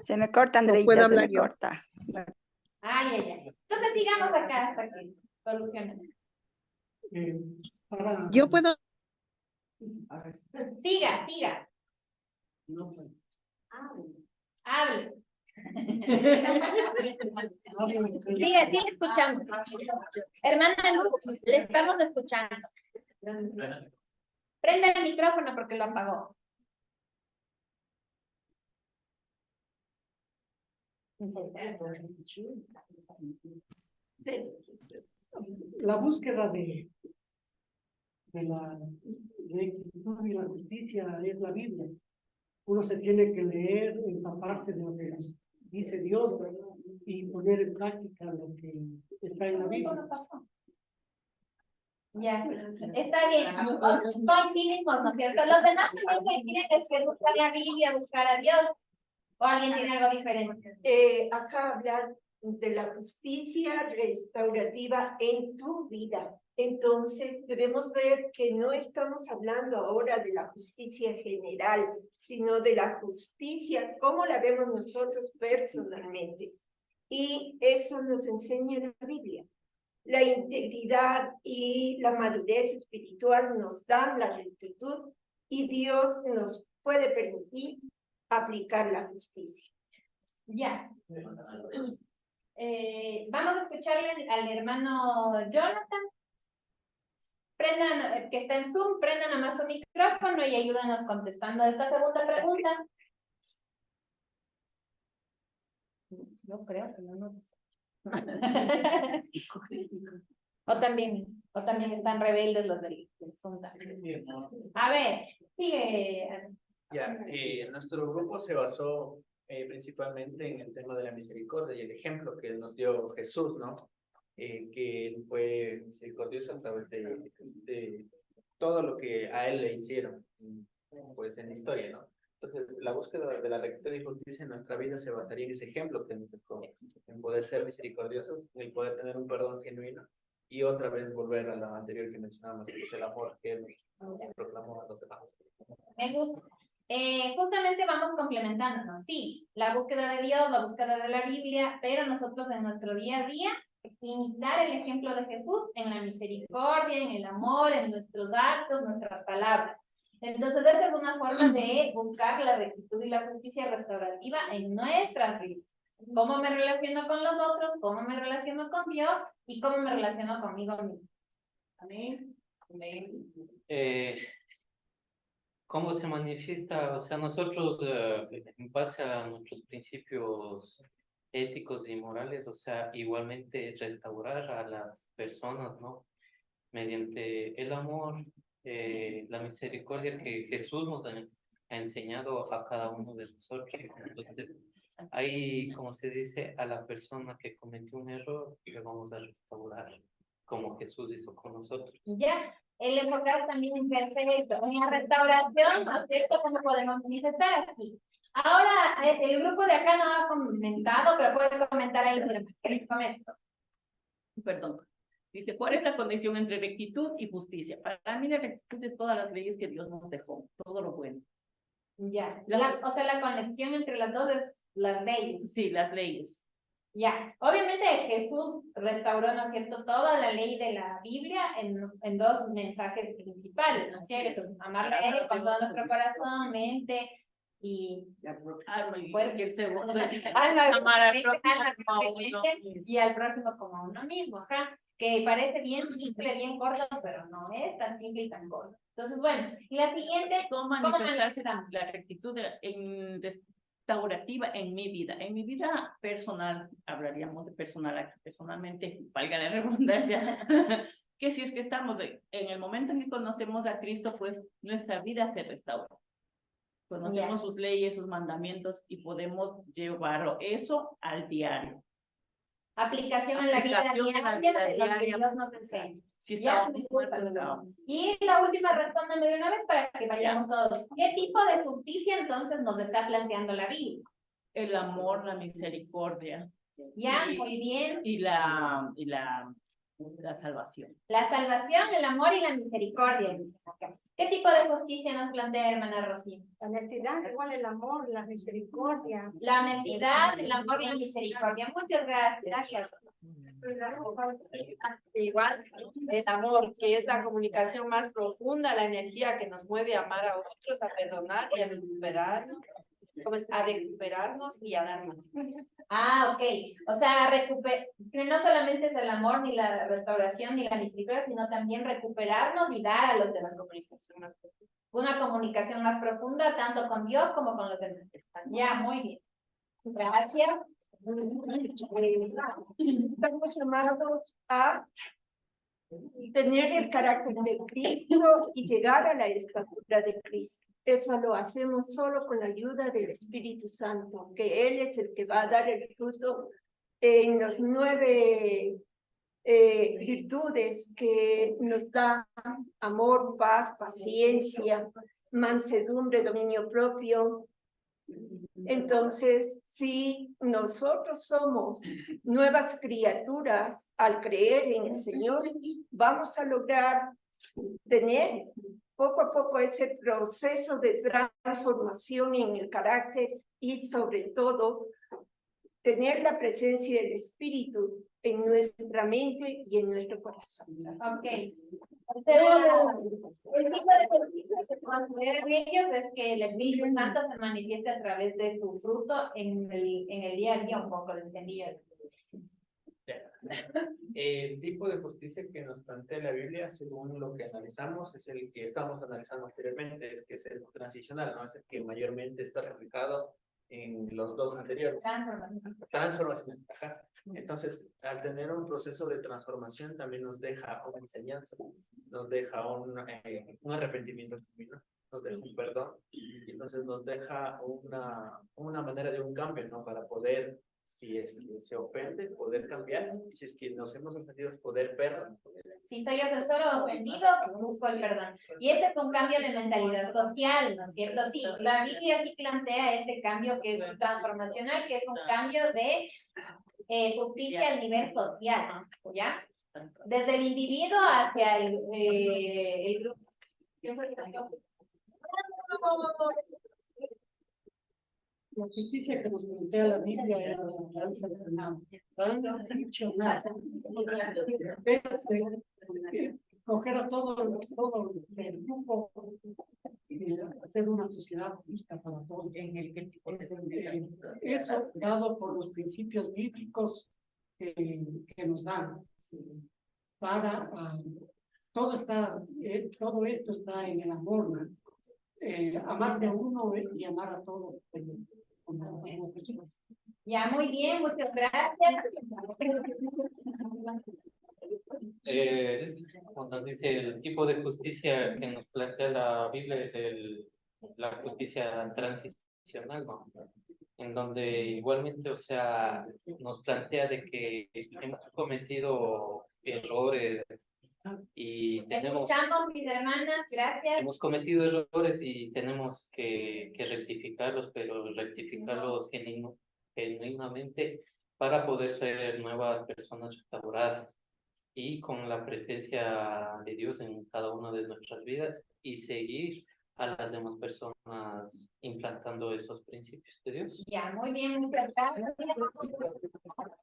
Se me corta, Andreita, puedo se hablar me yo. corta. Ay, ay, ay. Entonces sigamos acá hasta que solucionen. Yo puedo. Siga, siga. Hable. Sigue, sigue escuchando. Hermana Luz, le estamos escuchando. Prenda el micrófono porque lo apagó. La búsqueda de la rectitud y la justicia es la Biblia. Uno se tiene que leer, empaparse de lo que nos dice Dios, ¿verdad? Y poner en práctica lo que está en la Biblia. Ya, está bien. Coincidimos, ¿no es cierto? Los demás también tienen que buscar la Biblia, buscar a Dios. ¿O alguien tiene algo diferente? Acá hablar de la justicia restaurativa en tu vida. Entonces debemos ver que no estamos hablando ahora de la justicia general, sino de la justicia, cómo la vemos nosotros personalmente. Y eso nos enseña la Biblia. La integridad y la madurez espiritual nos dan la rectitud y Dios nos puede permitir aplicar la justicia. Ya. Vamos a escucharle al hermano Jonathan. Prendan, que está en Zoom, prendan nomás su micrófono y ayúdanos contestando esta segunda pregunta. Yo creo que no nos... o también están rebeldes los del Zoom también. A ver, sigue. Ya, nuestro grupo se basó principalmente en el tema de la misericordia y el ejemplo que nos dio Jesús, ¿no? Que él fue misericordioso a través de todo lo que a él le hicieron, pues en la historia, ¿no? Entonces, la búsqueda de la rectitud y justicia en nuestra vida se basaría en ese ejemplo que nos dejó, en poder ser misericordiosos, en poder tener un perdón genuino y otra vez volver a lo anterior que mencionábamos, que es el amor que él proclamó a los demás. Me gusta. Justamente vamos complementándonos. Sí, la búsqueda de Dios, la búsqueda de la Biblia, pero nosotros en nuestro día a día imitar el ejemplo de Jesús en la misericordia, en el amor, en nuestros actos, nuestras palabras. Entonces, esa es una forma de buscar la rectitud y la justicia restaurativa en nuestras vidas. ¿Cómo me relaciono con los otros? ¿Cómo me relaciono con Dios? ¿Y cómo me relaciono conmigo mismo? Amén. Amén. ¿Cómo se manifiesta? O sea, nosotros, en base a nuestros principios éticos y morales, o sea, igualmente restaurar a las personas, ¿no? Mediante el amor, la misericordia que Jesús nos ha enseñado a cada uno de nosotros. Entonces, ahí, como se dice, a la persona que cometió un error, le vamos a restaurar, como Jesús hizo con nosotros. Ya, el enfocar también en perfecto, en la restauración, ¿no es cierto? ¿Cómo podemos manifestar aquí? Ahora, el grupo de acá no ha comentado, pero puede comentar ahí. Comento. Perdón. Dice, ¿cuál es la conexión entre rectitud y justicia? Para mí la rectitud es todas las leyes que Dios nos dejó, todo lo bueno. Ya, o sea, la conexión entre las dos es las leyes. Sí, las leyes. Ya, obviamente Jesús restauró, ¿no es cierto?, toda la ley de la Biblia en dos mensajes principales, ¿no es cierto? Amarle a Él con todo nuestro corazón, mente y Alma y cuerpo. y el segundo es Alma, amar al mente, prójimo alma, como a cuerpo y uno mente, mismo. y al prójimo como a uno mismo, ajá, que parece bien simple, bien corto, pero no es tan simple y tan corto. Entonces, bueno, y la siguiente, ¿Cómo manifestarse la rectitud restaurativa en mi vida? En mi vida personal, hablaríamos de personal aquí, personalmente, valga la redundancia, que si es que estamos en el momento en que conocemos a Cristo, pues nuestra vida se restaura. Conocemos sus leyes, sus mandamientos y podemos llevar eso al diario. Aplicación en la vida diaria de lo que Dios nos enseña. Si Ya, estamos me gusta, muertos, me gusta. no. Y la última, respóndeme de una vez para que vayamos todos. ¿Qué tipo de justicia entonces nos está planteando la Biblia? El amor, la misericordia. Ya, muy bien. Y la salvación. La salvación, el amor y la misericordia, dices acá. ¿Qué tipo de justicia nos plantea, hermana Rocío? La honestidad, igual el amor, la misericordia. La honestidad, el amor y la misericordia. Muchas gracias. Igual, el amor, que es la comunicación más profunda, la energía que nos mueve a amar a otros, a perdonar y a recuperarnos. ¿Cómo es? A recuperarnos y a dar más. Ah, ok. O sea, que no solamente es el amor, ni la restauración, ni la misericordia, sino también recuperarnos y dar a los demás. Una comunicación más profunda, tanto con Dios como con los demás. Ya, muy bien. Gracias. Estamos llamados a tener el carácter de Cristo y llegar a la estatura de Cristo. Eso lo hacemos solo con la ayuda del Espíritu Santo, que Él es el que va a dar el fruto en los 9 virtudes que nos da: amor, paz, paciencia, mansedumbre, dominio propio. Entonces, si nosotros somos nuevas criaturas al creer en el Señor, vamos a lograr tener poco a poco ese proceso de transformación en el carácter y sobre todo tener la presencia del Espíritu en nuestra mente y en nuestro corazón. Ok. O sea, el tipo de justicia que consideran ellos es que el Espíritu Santo se manifieste a través de su fruto en el día a día, un poco lo entendí yo. El tipo de justicia que nos plantea la Biblia, según lo que analizamos, es el que estamos analizando anteriormente, es que es el transicional, ¿no? Es el que mayormente está reflejado en los dos anteriores. Transformación. Ajá. Entonces, al tener un proceso de transformación, también nos deja una enseñanza, nos deja un arrepentimiento, ¿no? Nos deja un perdón, y entonces nos deja una manera de un cambio, ¿no? Para poder, si es que se ofende, poder cambiar, y si es que nos hemos ofendido, poder perdonar. Si soy yo solo ofendido, busco el perdón. Y ese es un cambio de mentalidad social, ¿no es cierto? Sí, la Biblia sí plantea este cambio que es transformacional, que es un cambio de justicia al nivel social, ¿ya? Desde el individuo hacia el grupo. La justicia que nos plantea la Biblia es coger a todo el grupo y hacer una sociedad justa para todos. Eso dado por los principios bíblicos que nos dan para todo esto está en el amor, ¿no? Amar a uno y amar a todos. Ya, muy bien, muchas gracias. Cuando dice el tipo de justicia que nos plantea la Biblia es la justicia transicional, ¿no? En donde igualmente, o sea, nos plantea de que hemos cometido errores y Escuchamos, mis hermanas, gracias. hemos cometido errores y tenemos que rectificarlos, pero rectificarlos genuinamente para poder ser nuevas personas restauradas y con la presencia de Dios en cada una de nuestras vidas y seguir a las demás personas implantando esos principios de Dios. Ya, muy bien, muchas gracias.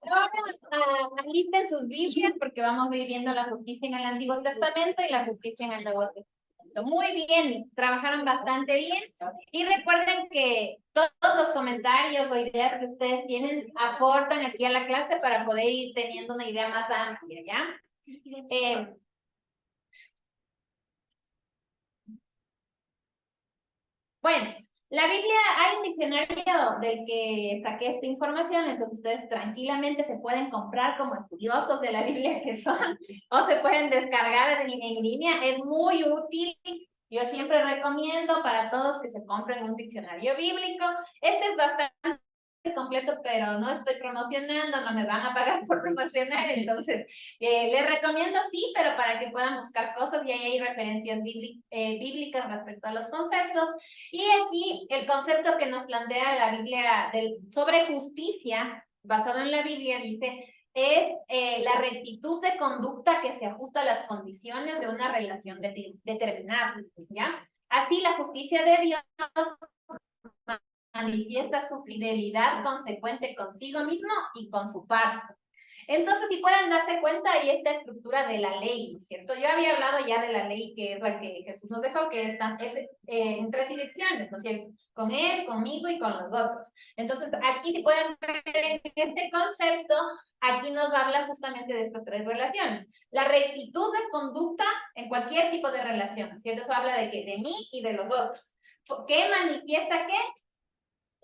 Ahora alisten sus Biblias porque vamos a ir viendo la justicia en el Antiguo Testamento y la justicia en el Nuevo Testamento. Muy bien, trabajaron bastante bien. Y recuerden que todos los comentarios o ideas que ustedes tienen aportan aquí a la clase para poder ir teniendo una idea más amplia, ¿ya? Bueno, la Biblia, hay un diccionario del que saqué esta información, entonces ustedes tranquilamente se pueden comprar como estudiosos de la Biblia que son, o se pueden descargar en línea, es muy útil. Yo siempre recomiendo para todos que se compren un diccionario bíblico. Este es bastante completo, pero no estoy promocionando, no me van a pagar por promocionar, entonces les recomiendo sí, pero para que puedan buscar cosas y ahí hay referencias bíblicas respecto a los conceptos. Y aquí el concepto que nos plantea la Biblia sobre justicia, basado en la Biblia, dice, es la rectitud de conducta que se ajusta a las condiciones de una relación determinada, ¿ya? Así la justicia de Dios manifiesta su fidelidad consecuente consigo mismo y con su pacto. Entonces, si pueden darse cuenta, hay esta estructura de la ley, ¿no es cierto? Yo había hablado ya de la ley, que es la que Jesús nos dejó, que es en 3 direcciones, ¿no es cierto? Con Él, conmigo y con los otros. Entonces, aquí si pueden ver en este concepto, aquí nos habla justamente de estas 3 relaciones. La rectitud de conducta en cualquier tipo de relación, ¿no es cierto? Eso habla de mí y de los otros. ¿Qué manifiesta qué?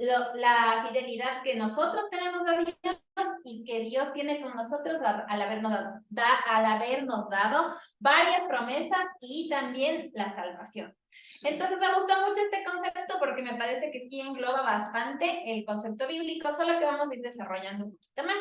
La fidelidad que nosotros tenemos a Dios y que Dios tiene con nosotros al habernos dado varias promesas y también la salvación. Entonces me gustó mucho este concepto porque me parece que sí engloba bastante el concepto bíblico, solo que vamos a ir desarrollando un poquito más.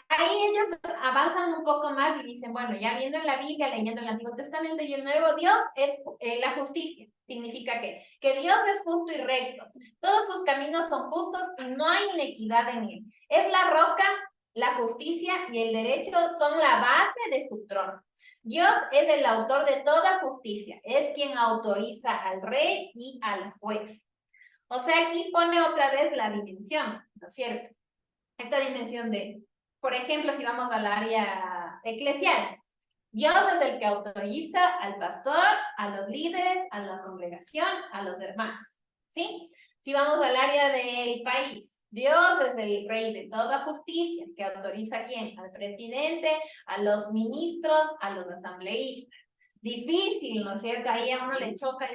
Ahí ellos avanzan un poco más y dicen, bueno, ya viendo en la Biblia, leyendo el Antiguo Testamento y el Nuevo, Dios es la justicia. Significa que Dios es justo y recto. Todos sus caminos son justos y no hay inequidad en él. Es la roca, la justicia y el derecho son la base de su trono. Dios es el autor de toda justicia. Es quien autoriza al rey y al juez. O sea, aquí pone otra vez la dimensión, ¿no es cierto? Esta dimensión de... Por ejemplo, si vamos al área eclesial, Dios es el que autoriza al pastor, a los líderes, a la congregación, a los hermanos, ¿sí? Si vamos al área del país, Dios es el rey de toda justicia, que autoriza ¿a quién? Al presidente, a los ministros, a los asambleístas. Difícil, ¿no es cierto? Ahí a uno le choca,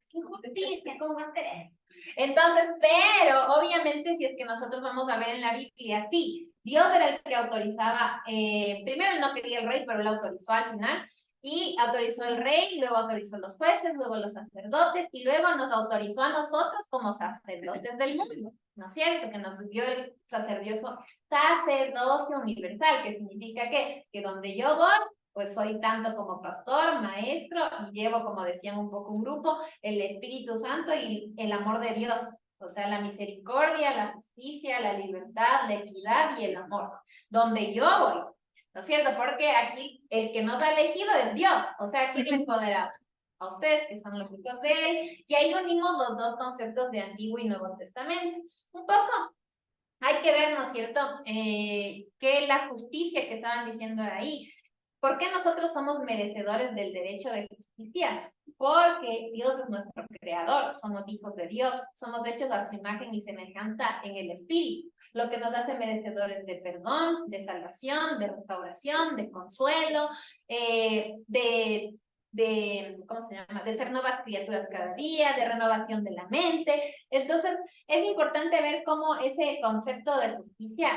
¿qué justicia? ¿Cómo va a ser? Entonces, pero obviamente si es que nosotros vamos a ver en la Biblia, sí, Dios era el que autorizaba, primero él no quería el rey, pero él autorizó al final, y autorizó el rey, luego autorizó los jueces, luego los sacerdotes, y luego nos autorizó a nosotros como sacerdotes del mundo, ¿no es cierto? Que nos dio el sacerdocio universal, que significa que donde yo voy, pues soy tanto como pastor, maestro, y llevo, como decían un poco un grupo, el Espíritu Santo y el amor de Dios. O sea, la misericordia, la justicia, la libertad, la equidad y el amor. Donde yo voy, ¿no es cierto? Porque aquí el que nos ha elegido es Dios. O sea, aquí lo empoderado. A ustedes, que son los hijos de Él. Y ahí unimos los 2 conceptos de Antiguo y Nuevo Testamento. Un poco. Hay que ver, ¿no es cierto? Que la justicia que estaban diciendo ahí. ¿Por qué nosotros somos merecedores del derecho de justicia? Porque Dios es nuestro creador, somos hijos de Dios, somos hechos a su imagen y semejanza en el Espíritu, lo que nos hace merecedores de perdón, de salvación, de restauración, de consuelo, ¿cómo se llama? De ser nuevas criaturas cada día, de renovación de la mente. Entonces, es importante ver cómo ese concepto de justicia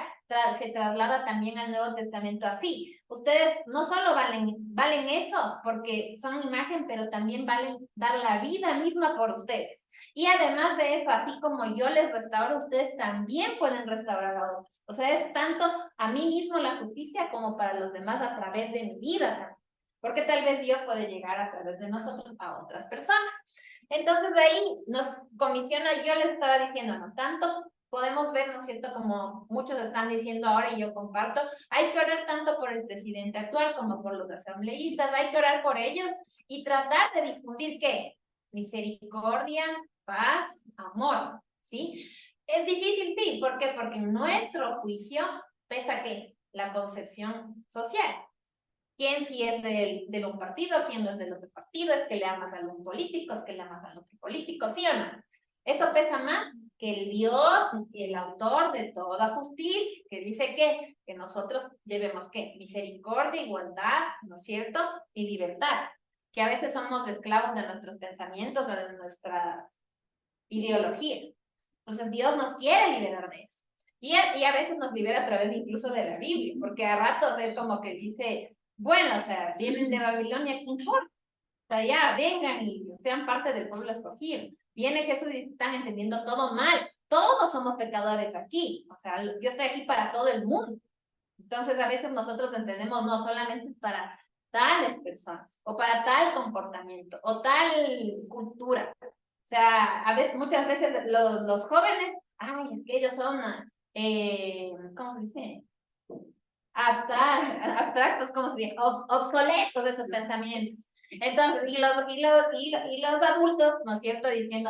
se traslada también al Nuevo Testamento así. Ustedes no solo valen eso porque son imagen, pero también valen dar la vida misma por ustedes. Y además de eso, así como yo les restauro, ustedes también pueden restaurar a otros. O sea, es tanto a mí mismo la justicia como para los demás a través de mi vida también. Porque tal vez Dios puede llegar a través de nosotros a otras personas. Entonces de ahí nos comisiona, yo les estaba diciendo, no tanto, podemos ver, ¿no es cierto?, como muchos están diciendo ahora y yo comparto, hay que orar tanto por el presidente actual como por los asambleístas, hay que orar por ellos y tratar de difundir, ¿qué? misericordia, paz, amor, ¿sí? Es difícil, sí, ¿por qué? Porque en nuestro juicio pesa ¿qué? La concepción social. ¿Quién sí es de un partido? ¿Quién no es del otro partido? ¿Es que le amas a un político? ¿Es que le amas al otro político? ¿Sí o no? Eso pesa más que el Dios, el autor de toda justicia, que dice que nosotros llevemos ¿qué? Misericordia, igualdad, ¿no es cierto? Y libertad. Que a veces somos esclavos de nuestros pensamientos o de nuestras ideologías. Entonces Dios nos quiere liberar de eso. Y a veces nos libera a través incluso de la Biblia, porque a ratos es como que dice, bueno, o sea, vienen de Babilonia, ¿qué importa? O sea, ya, vengan y sean parte del pueblo escogido. Viene Jesús y están entendiendo todo mal. Todos somos pecadores aquí. O sea, yo estoy aquí para todo el mundo. Entonces, a veces nosotros entendemos, no, solamente para tales personas, o para tal comportamiento, o tal cultura. O sea, muchas veces los jóvenes, ay, es que ellos son, ¿cómo se dice? Abstractos, ¿cómo se dice? Obsoletos de esos pensamientos. Entonces, y los adultos, ¿no es cierto? Diciendo,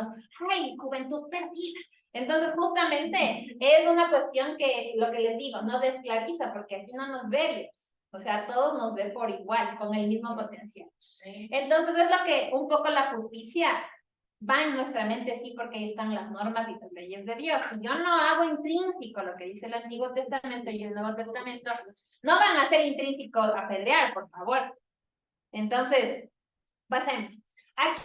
ay, juventud perdida. Entonces, justamente, es una cuestión que, lo que les digo, nos esclaviza, porque así no nos ve. O sea, todos nos ven por igual, con el mismo potencial. Entonces, es lo que un poco la justicia va en nuestra mente, sí, porque ahí están las normas y las leyes de Dios. Si yo no hago intrínseco lo que dice el Antiguo Testamento y el Nuevo Testamento, no van a ser intrínseco apedrear, por favor. Entonces, pasemos. Aquí,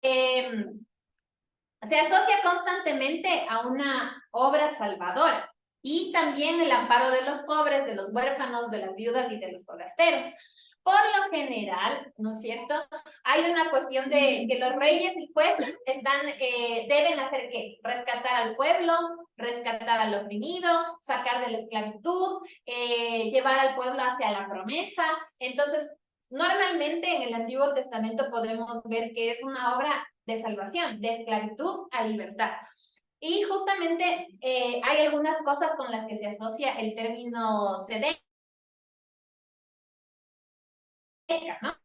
se asocia constantemente a una obra salvadora y también el amparo de los pobres, de los huérfanos, de las viudas y de los forasteros. Por lo general, ¿no es cierto? Hay una cuestión de que los reyes y jueces deben hacer ¿qué? Rescatar al pueblo, rescatar al oprimido, sacar de la esclavitud, llevar al pueblo hacia la promesa. Entonces, normalmente en el Antiguo Testamento podemos ver que es una obra de salvación, de esclavitud a libertad. Y justamente hay algunas cosas con las que se asocia el término sedec, ¿no?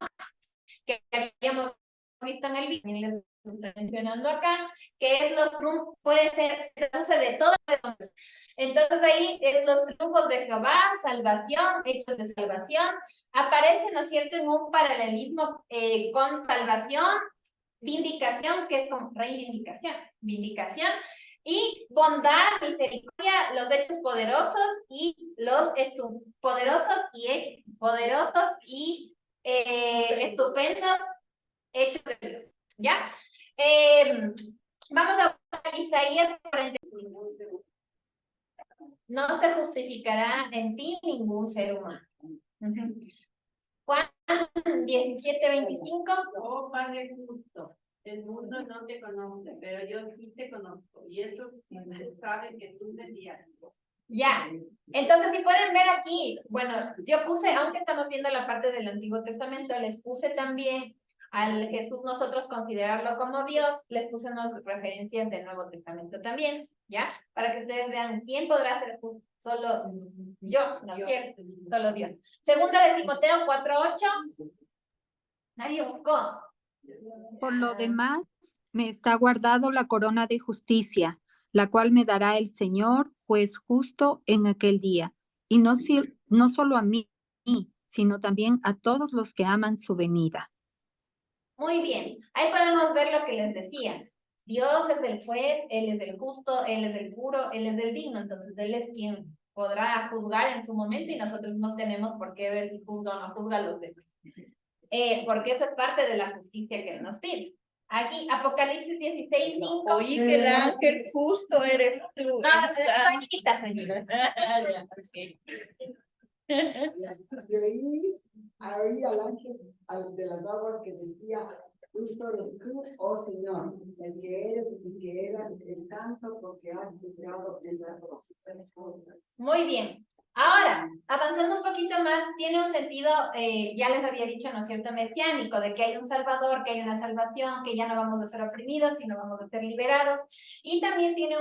Que habíamos visto en el video, les estoy mencionando acá, que es los triunfos, puede ser, traduce de todo. Entonces ahí es los triunfos de Jehová, salvación, hechos de salvación, aparece, ¿no es cierto?, en un paralelismo con salvación, vindicación, que es con reivindicación, vindicación, y bondad, misericordia, los hechos poderosos y los poderosos y estupendos hechos de Dios, ¿ya? Vamos a Isaías 45. No se justificará en ti ningún ser humano. Juan 17:25. Oh Padre justo, el mundo no te conoce, pero yo sí te conozco, y ellos saben que tú me enviaste. Ya, entonces si pueden ver aquí, bueno, yo puse, aunque estamos viendo la parte del Antiguo Testamento, les puse también al Jesús nosotros considerarlo como Dios, les puse unas referencias del Nuevo Testamento también, ¿ya? Para que ustedes vean quién podrá ser justo, solo yo, ¿no es cierto? Solo Dios. Segunda de Timoteo 4:8, nadie buscó. Por lo demás, me está guardado la corona de justicia, la cual me dará el Señor, juez justo, en aquel día. Y no solo a mí, sino también a todos los que aman su venida. Muy bien, ahí podemos ver lo que les decía. Dios es el juez, Él es el justo, Él es el puro, Él es el digno. Entonces, Él es quien podrá juzgar en su momento y nosotros no tenemos por qué ver si juzga o no juzga a los demás. Porque eso es parte de la justicia que Él nos pide. Aquí, Apocalipsis 16:5. Oí que el ángel justo eres tú. No, chiquita, señora. Y ahí al ángel de las aguas que decía, justo eres tú, oh Señor, el que eres y que eras el santo, porque has juzgado esas cosas. Muy bien. Ahora, avanzando un poquito más, tiene un sentido, ya les había dicho, ¿no es cierto?, mesiánico, de que hay un salvador, que hay una salvación, que ya no vamos a ser oprimidos, sino vamos a ser liberados. Y también tiene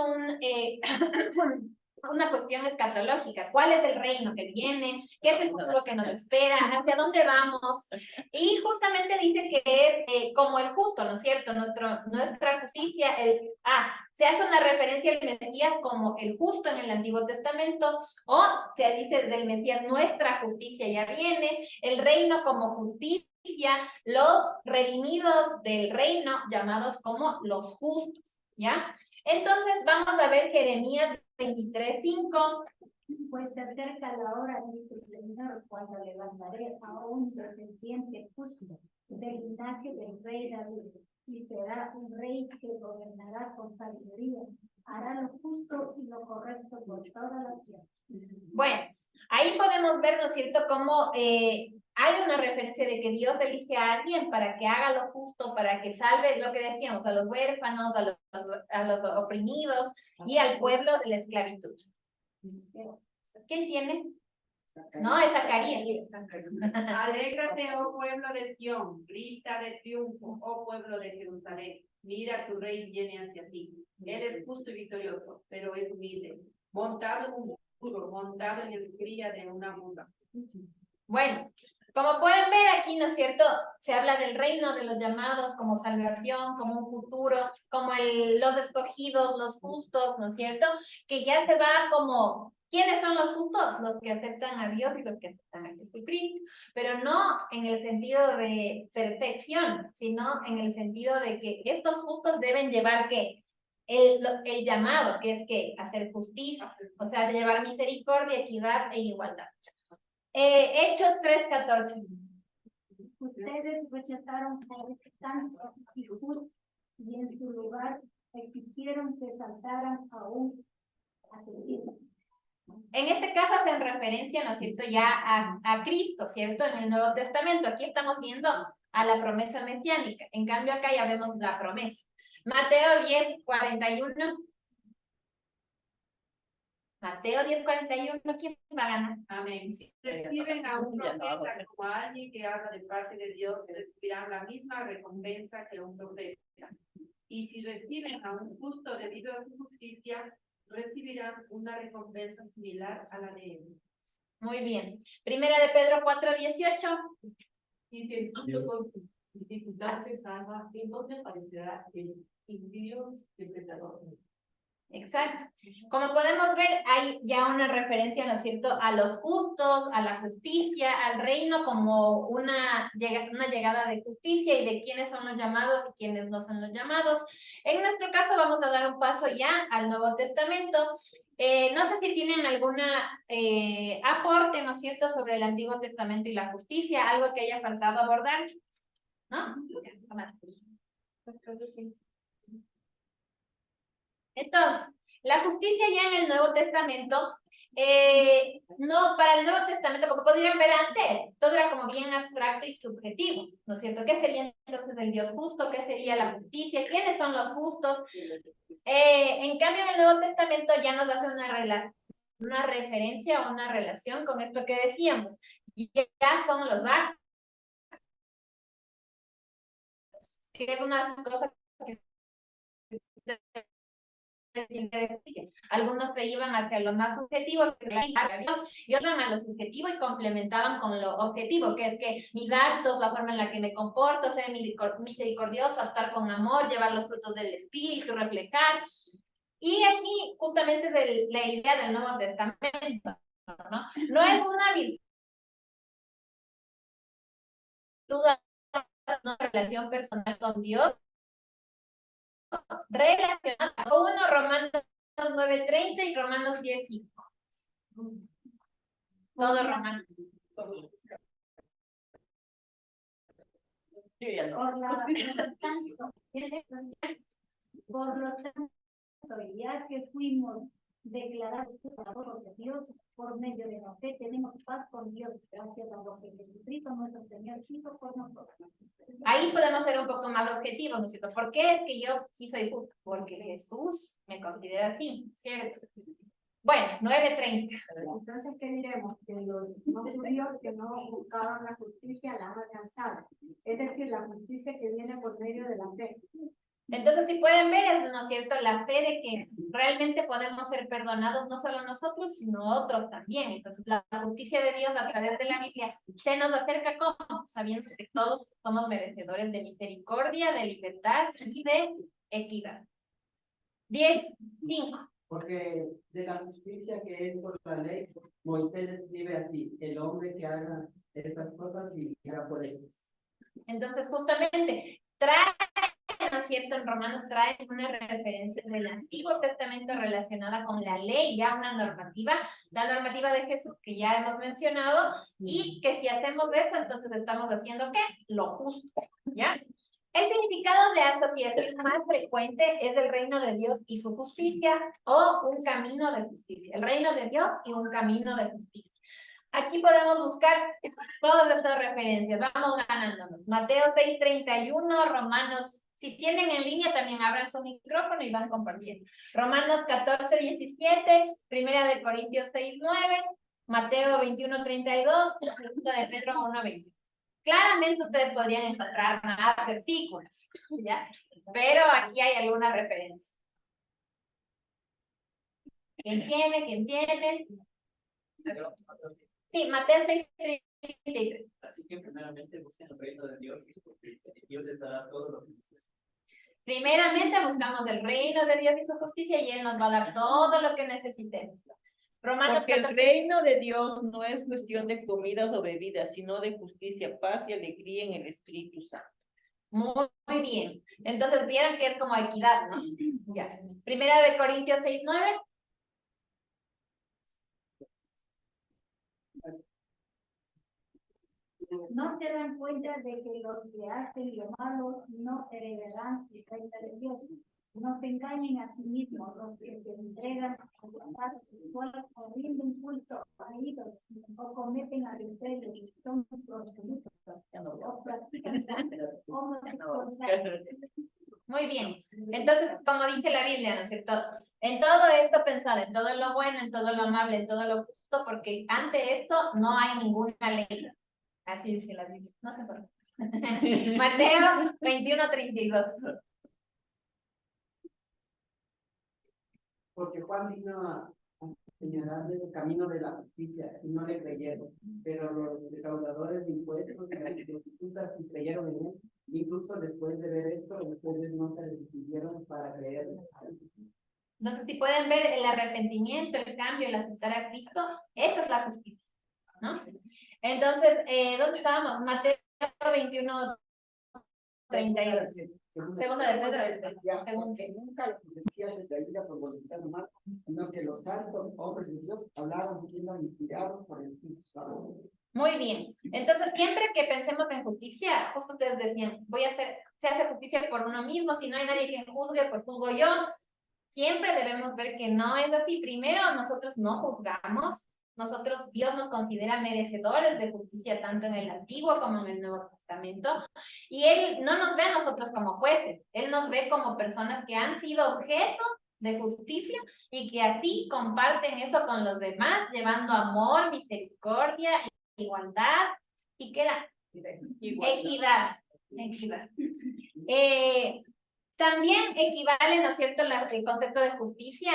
una cuestión escatológica. ¿Cuál es el reino que viene? ¿Qué es el futuro que nos espera? ¿Hacia dónde vamos? Y justamente dice que es como el justo, ¿no es cierto? Nuestra justicia, se hace una referencia al Mesías como el justo en el Antiguo Testamento, o se dice del Mesías, nuestra justicia ya viene, el reino como justicia, los redimidos del reino llamados como los justos, ¿ya? Entonces vamos a ver Jeremías 23:5. Pues se acerca la hora, dice el Señor, cuando levantaré a un descendiente justo del linaje del rey David, y será un rey que gobernará con sabiduría, hará lo justo y lo correcto por toda la tierra. Bueno, ahí podemos ver, ¿no es cierto?, cómo hay una referencia de que Dios elige a alguien para que haga lo justo, para que salve, lo que decíamos, a los huérfanos, a los oprimidos y al pueblo de la esclavitud. ¿Quién tiene? No, es Zacarías. Alégrate, oh pueblo de Sión, grita de triunfo, oh pueblo de Jerusalén. Mira, tu rey viene hacia ti. Él es justo y victorioso, pero es humilde, montado en un burro, montado en el cría de una mula. Bueno, como pueden ver aquí, ¿no es cierto? Se habla del reino de los llamados como salvación, como un futuro, como los escogidos, los justos, ¿no es cierto? Que ya se va como, ¿quiénes son los justos? Los que aceptan a Dios y los que aceptan a Jesucristo, pero no en el sentido de perfección, sino en el sentido de que estos justos deben llevar, ¿qué? El llamado, que es que hacer justicia, o sea, de llevar misericordia, equidad e igualdad. Hechos 3:14. Ustedes rechazaron a este santo y justo, y en su lugar exigieron que saltaran a un asesino. En este caso hacen referencia, ¿no es cierto?, ya a Cristo, ¿cierto?, en el Nuevo Testamento. Aquí estamos viendo a la promesa mesiánica. En cambio, acá ya vemos la promesa. Mateo 10:41. Mateo 10:41, ¿quién va a ganar? Amén. Si reciben a un profeta como a alguien que habla de parte de Dios, recibirán la misma recompensa que un profeta. Y si reciben a un justo debido a su justicia, recibirán una recompensa similar a la de él. Muy bien. Primera de Pedro 4:18. Y si el justo con dificultad se salva, ¿en dónde aparecerá el impío y el pecador? Exacto. Como podemos ver, hay ya una referencia, ¿no es cierto?, a los justos, a la justicia, al reino como una llegada de justicia y de quiénes son los llamados y quiénes no son los llamados. En nuestro caso vamos a dar un paso ya al Nuevo Testamento. No sé si tienen alguna aporte, ¿no es cierto?, sobre el Antiguo Testamento y la justicia, algo que haya faltado abordar, ¿no? Entonces, la justicia ya en el Nuevo Testamento, no, para el Nuevo Testamento, como podrían ver antes, todo era como bien abstracto y subjetivo, ¿no es cierto? ¿Qué sería entonces el Dios justo? ¿Qué sería la justicia? ¿Quiénes son los justos? En cambio, en el Nuevo Testamento ya nos hace una referencia o una relación con esto que decíamos. Y ya son los actos. Que es una cosa que algunos se iban hacia lo más subjetivo, que era Dios, y otros a lo subjetivo y complementaban con lo objetivo, que es que mis actos, la forma en la que me comporto, ser misericordioso, actuar con amor, llevar los frutos del Espíritu, reflejar. Y aquí justamente es la idea del Nuevo Testamento, ¿no? No es una virtud, una relación personal con Dios, relacionada con Romanos 9:30 y Romanos 10:5. Todo Romanos. Por lo tanto, ya que fuimos declarados por Dios por medio de la fe, tenemos paz con Dios gracias a lo que Jesucristo nuestro Señor hizo por nosotros. Ahí podemos ser un poco más objetivos, ¿no es cierto? ¿Por qué es que yo sí soy justo? Porque Jesús me considera así, ¿cierto? Bueno, 9:30. Entonces, ¿qué diremos? Que los no judíos que no buscaban la justicia la han alcanzado. Es decir, la justicia que viene por medio de la fe. Entonces, si pueden ver, es, ¿no es cierto?, la fe de que realmente podemos ser perdonados no solo nosotros, sino otros también. Entonces, la justicia de Dios a través de la Biblia se nos acerca como sabiendo que todos somos merecedores de misericordia, de libertad y de equidad. 10:5. Porque de la justicia que es por la ley, Moisés escribe así: el hombre que haga estas cosas vivirá por ellas. Entonces, justamente, trae, ¿no es cierto?, en Romanos trae una referencia del Antiguo Testamento relacionada con la ley, ya una normativa, la normativa de Jesús que ya hemos mencionado, y que si hacemos esto, entonces estamos haciendo ¿qué? Lo justo, ¿ya? El significado de asociación más frecuente es el reino de Dios y su justicia, o un camino de justicia. El reino de Dios y un camino de justicia. Aquí podemos buscar todas estas referencias. Vamos ganándonos. Mateo 6:31, Romanos, si tienen en línea también abran su micrófono y van compartiendo. Romanos 14:17, Primera de Corintios 6:9, Mateo 21:32, Segunda de Pedro 1:20. Claramente ustedes podrían encontrar más versículos, ¿ya? Pero aquí hay alguna referencia. ¿Quién tiene? ¿Quién tiene? Sí, Mateo 6:33. Así que primeramente busquen el reino de Dios y su justicia, y Dios les dará todo lo que necesitan. Primeramente buscamos el reino de Dios y su justicia, y Él nos va a dar todo lo que necesitemos. Romanos Porque el 14. reino de Dios no es cuestión de comidas o bebidas, sino de justicia, paz y alegría en el Espíritu Santo. Muy bien. Entonces vieron que es como equidad, ¿no? Ya. Primera de Corintios 6:9. No se dan cuenta de que los que hacen lo malo no heredarán el reino de Dios. No se engañen a sí mismos. Los que se entregan a la paz sexual o rinden culto a ídolos o cometen adulterio, son prostitutos o practican homosexualidad. Muy bien. Entonces, como dice la Biblia, ¿no es cierto? En todo esto pensar, en todo lo bueno, en todo lo amable, en todo lo justo, porque ante esto no hay ninguna ley. Así dice la Biblia. No se acuerda. Mateo 21:32. Porque Juan vino a señalarles el camino de la justicia y no le creyeron, pero los recaudadores de impuestos y las prostitutas sí creyeron en él. Incluso después de ver esto, ustedes no se decidieron para creer. Entonces, si pueden ver el arrepentimiento, el cambio, el aceptar a Cristo, eso es la justicia, ¿no? Entonces, ¿dónde estábamos? Mateo 21:32. Segunda de Pedro. Que nunca la profecía de traída por voluntad humana, sino que los santos hombres de Dios hablaron siendo inspirados por el Espíritu Santo. Muy bien. Entonces, siempre que pensemos en justicia, justo ustedes decían, se hace justicia por uno mismo, si no hay nadie que juzgue, pues juzgo yo. Siempre debemos ver que no es así. Primero, nosotros no juzgamos. Dios nos considera merecedores de justicia tanto en el Antiguo como en el Nuevo Testamento, y Él no nos ve a nosotros como jueces, Él nos ve como personas que han sido objeto de justicia y que así comparten eso con los demás, llevando amor, misericordia, igualdad, ¿y qué era? Equidad. También equivale, ¿no es cierto?, el concepto de justicia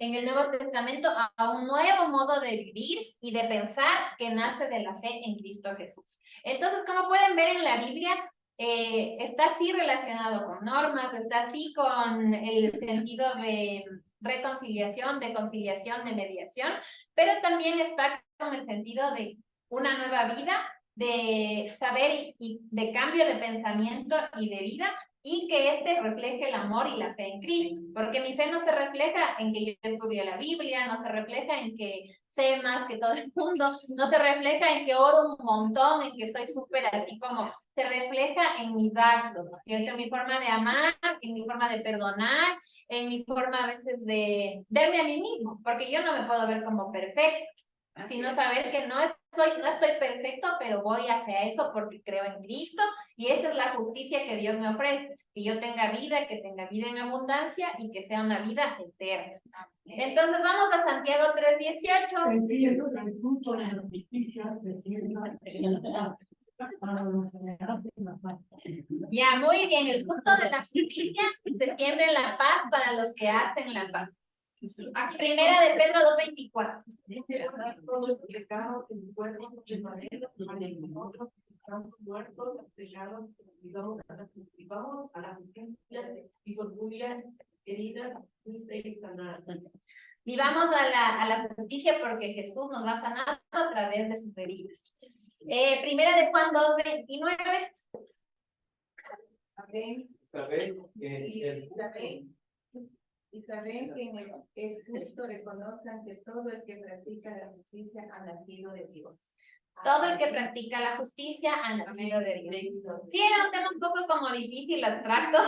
en el Nuevo Testamento a un nuevo modo de vivir y de pensar que nace de la fe en Cristo Jesús. Entonces, como pueden ver en la Biblia, está así relacionado con normas, está así con el sentido de reconciliación, de conciliación, de mediación, pero también está con el sentido de una nueva vida, de saber y de cambio de pensamiento y de vida, y que este refleje el amor y la fe en Cristo, porque mi fe no se refleja en que yo estudio la Biblia, no se refleja en que sé más que todo el mundo, no se refleja en que oro un montón, en que soy súper así como, se refleja en mis actos, en mi forma de amar, en mi forma de perdonar, en mi forma a veces de verme a mí mismo, porque yo no me puedo ver como perfecto, sino saber que no estoy perfecto, pero voy hacia eso porque creo en Cristo, y esa es la justicia que Dios me ofrece, que yo tenga vida, que tenga vida en abundancia y que sea una vida eterna. Entonces vamos a Santiago 3:18. Entiendo que el punto de la justicia se tiene para los que hacen la falta. Ya, muy bien. El justo de la justicia se siembra en la paz para los que hacen la paz. Primera de Pedro 2:24. Todo el pecado en mi cuerpo, de manera que nosotros estamos muertos, pecados, y vamos a la justicia y orgullo, querida, y sanar. Vivamos a la justicia porque Jesús nos va sanando a través de sus heridas. Primera de Juan 2:29. Amén. Y saben que es justo reconozcan que todo el que practica la justicia ha nacido de Dios. Todo el que practica la justicia ha nacido de Dios. Sí, era un tema un poco como difícil, abstracto,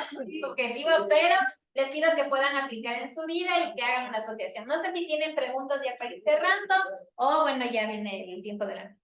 subjetivo, pero les pido que puedan aplicar en su vida y que hagan una asociación. No sé si tienen preguntas ya para ir cerrando o bueno, ya viene el tiempo de la...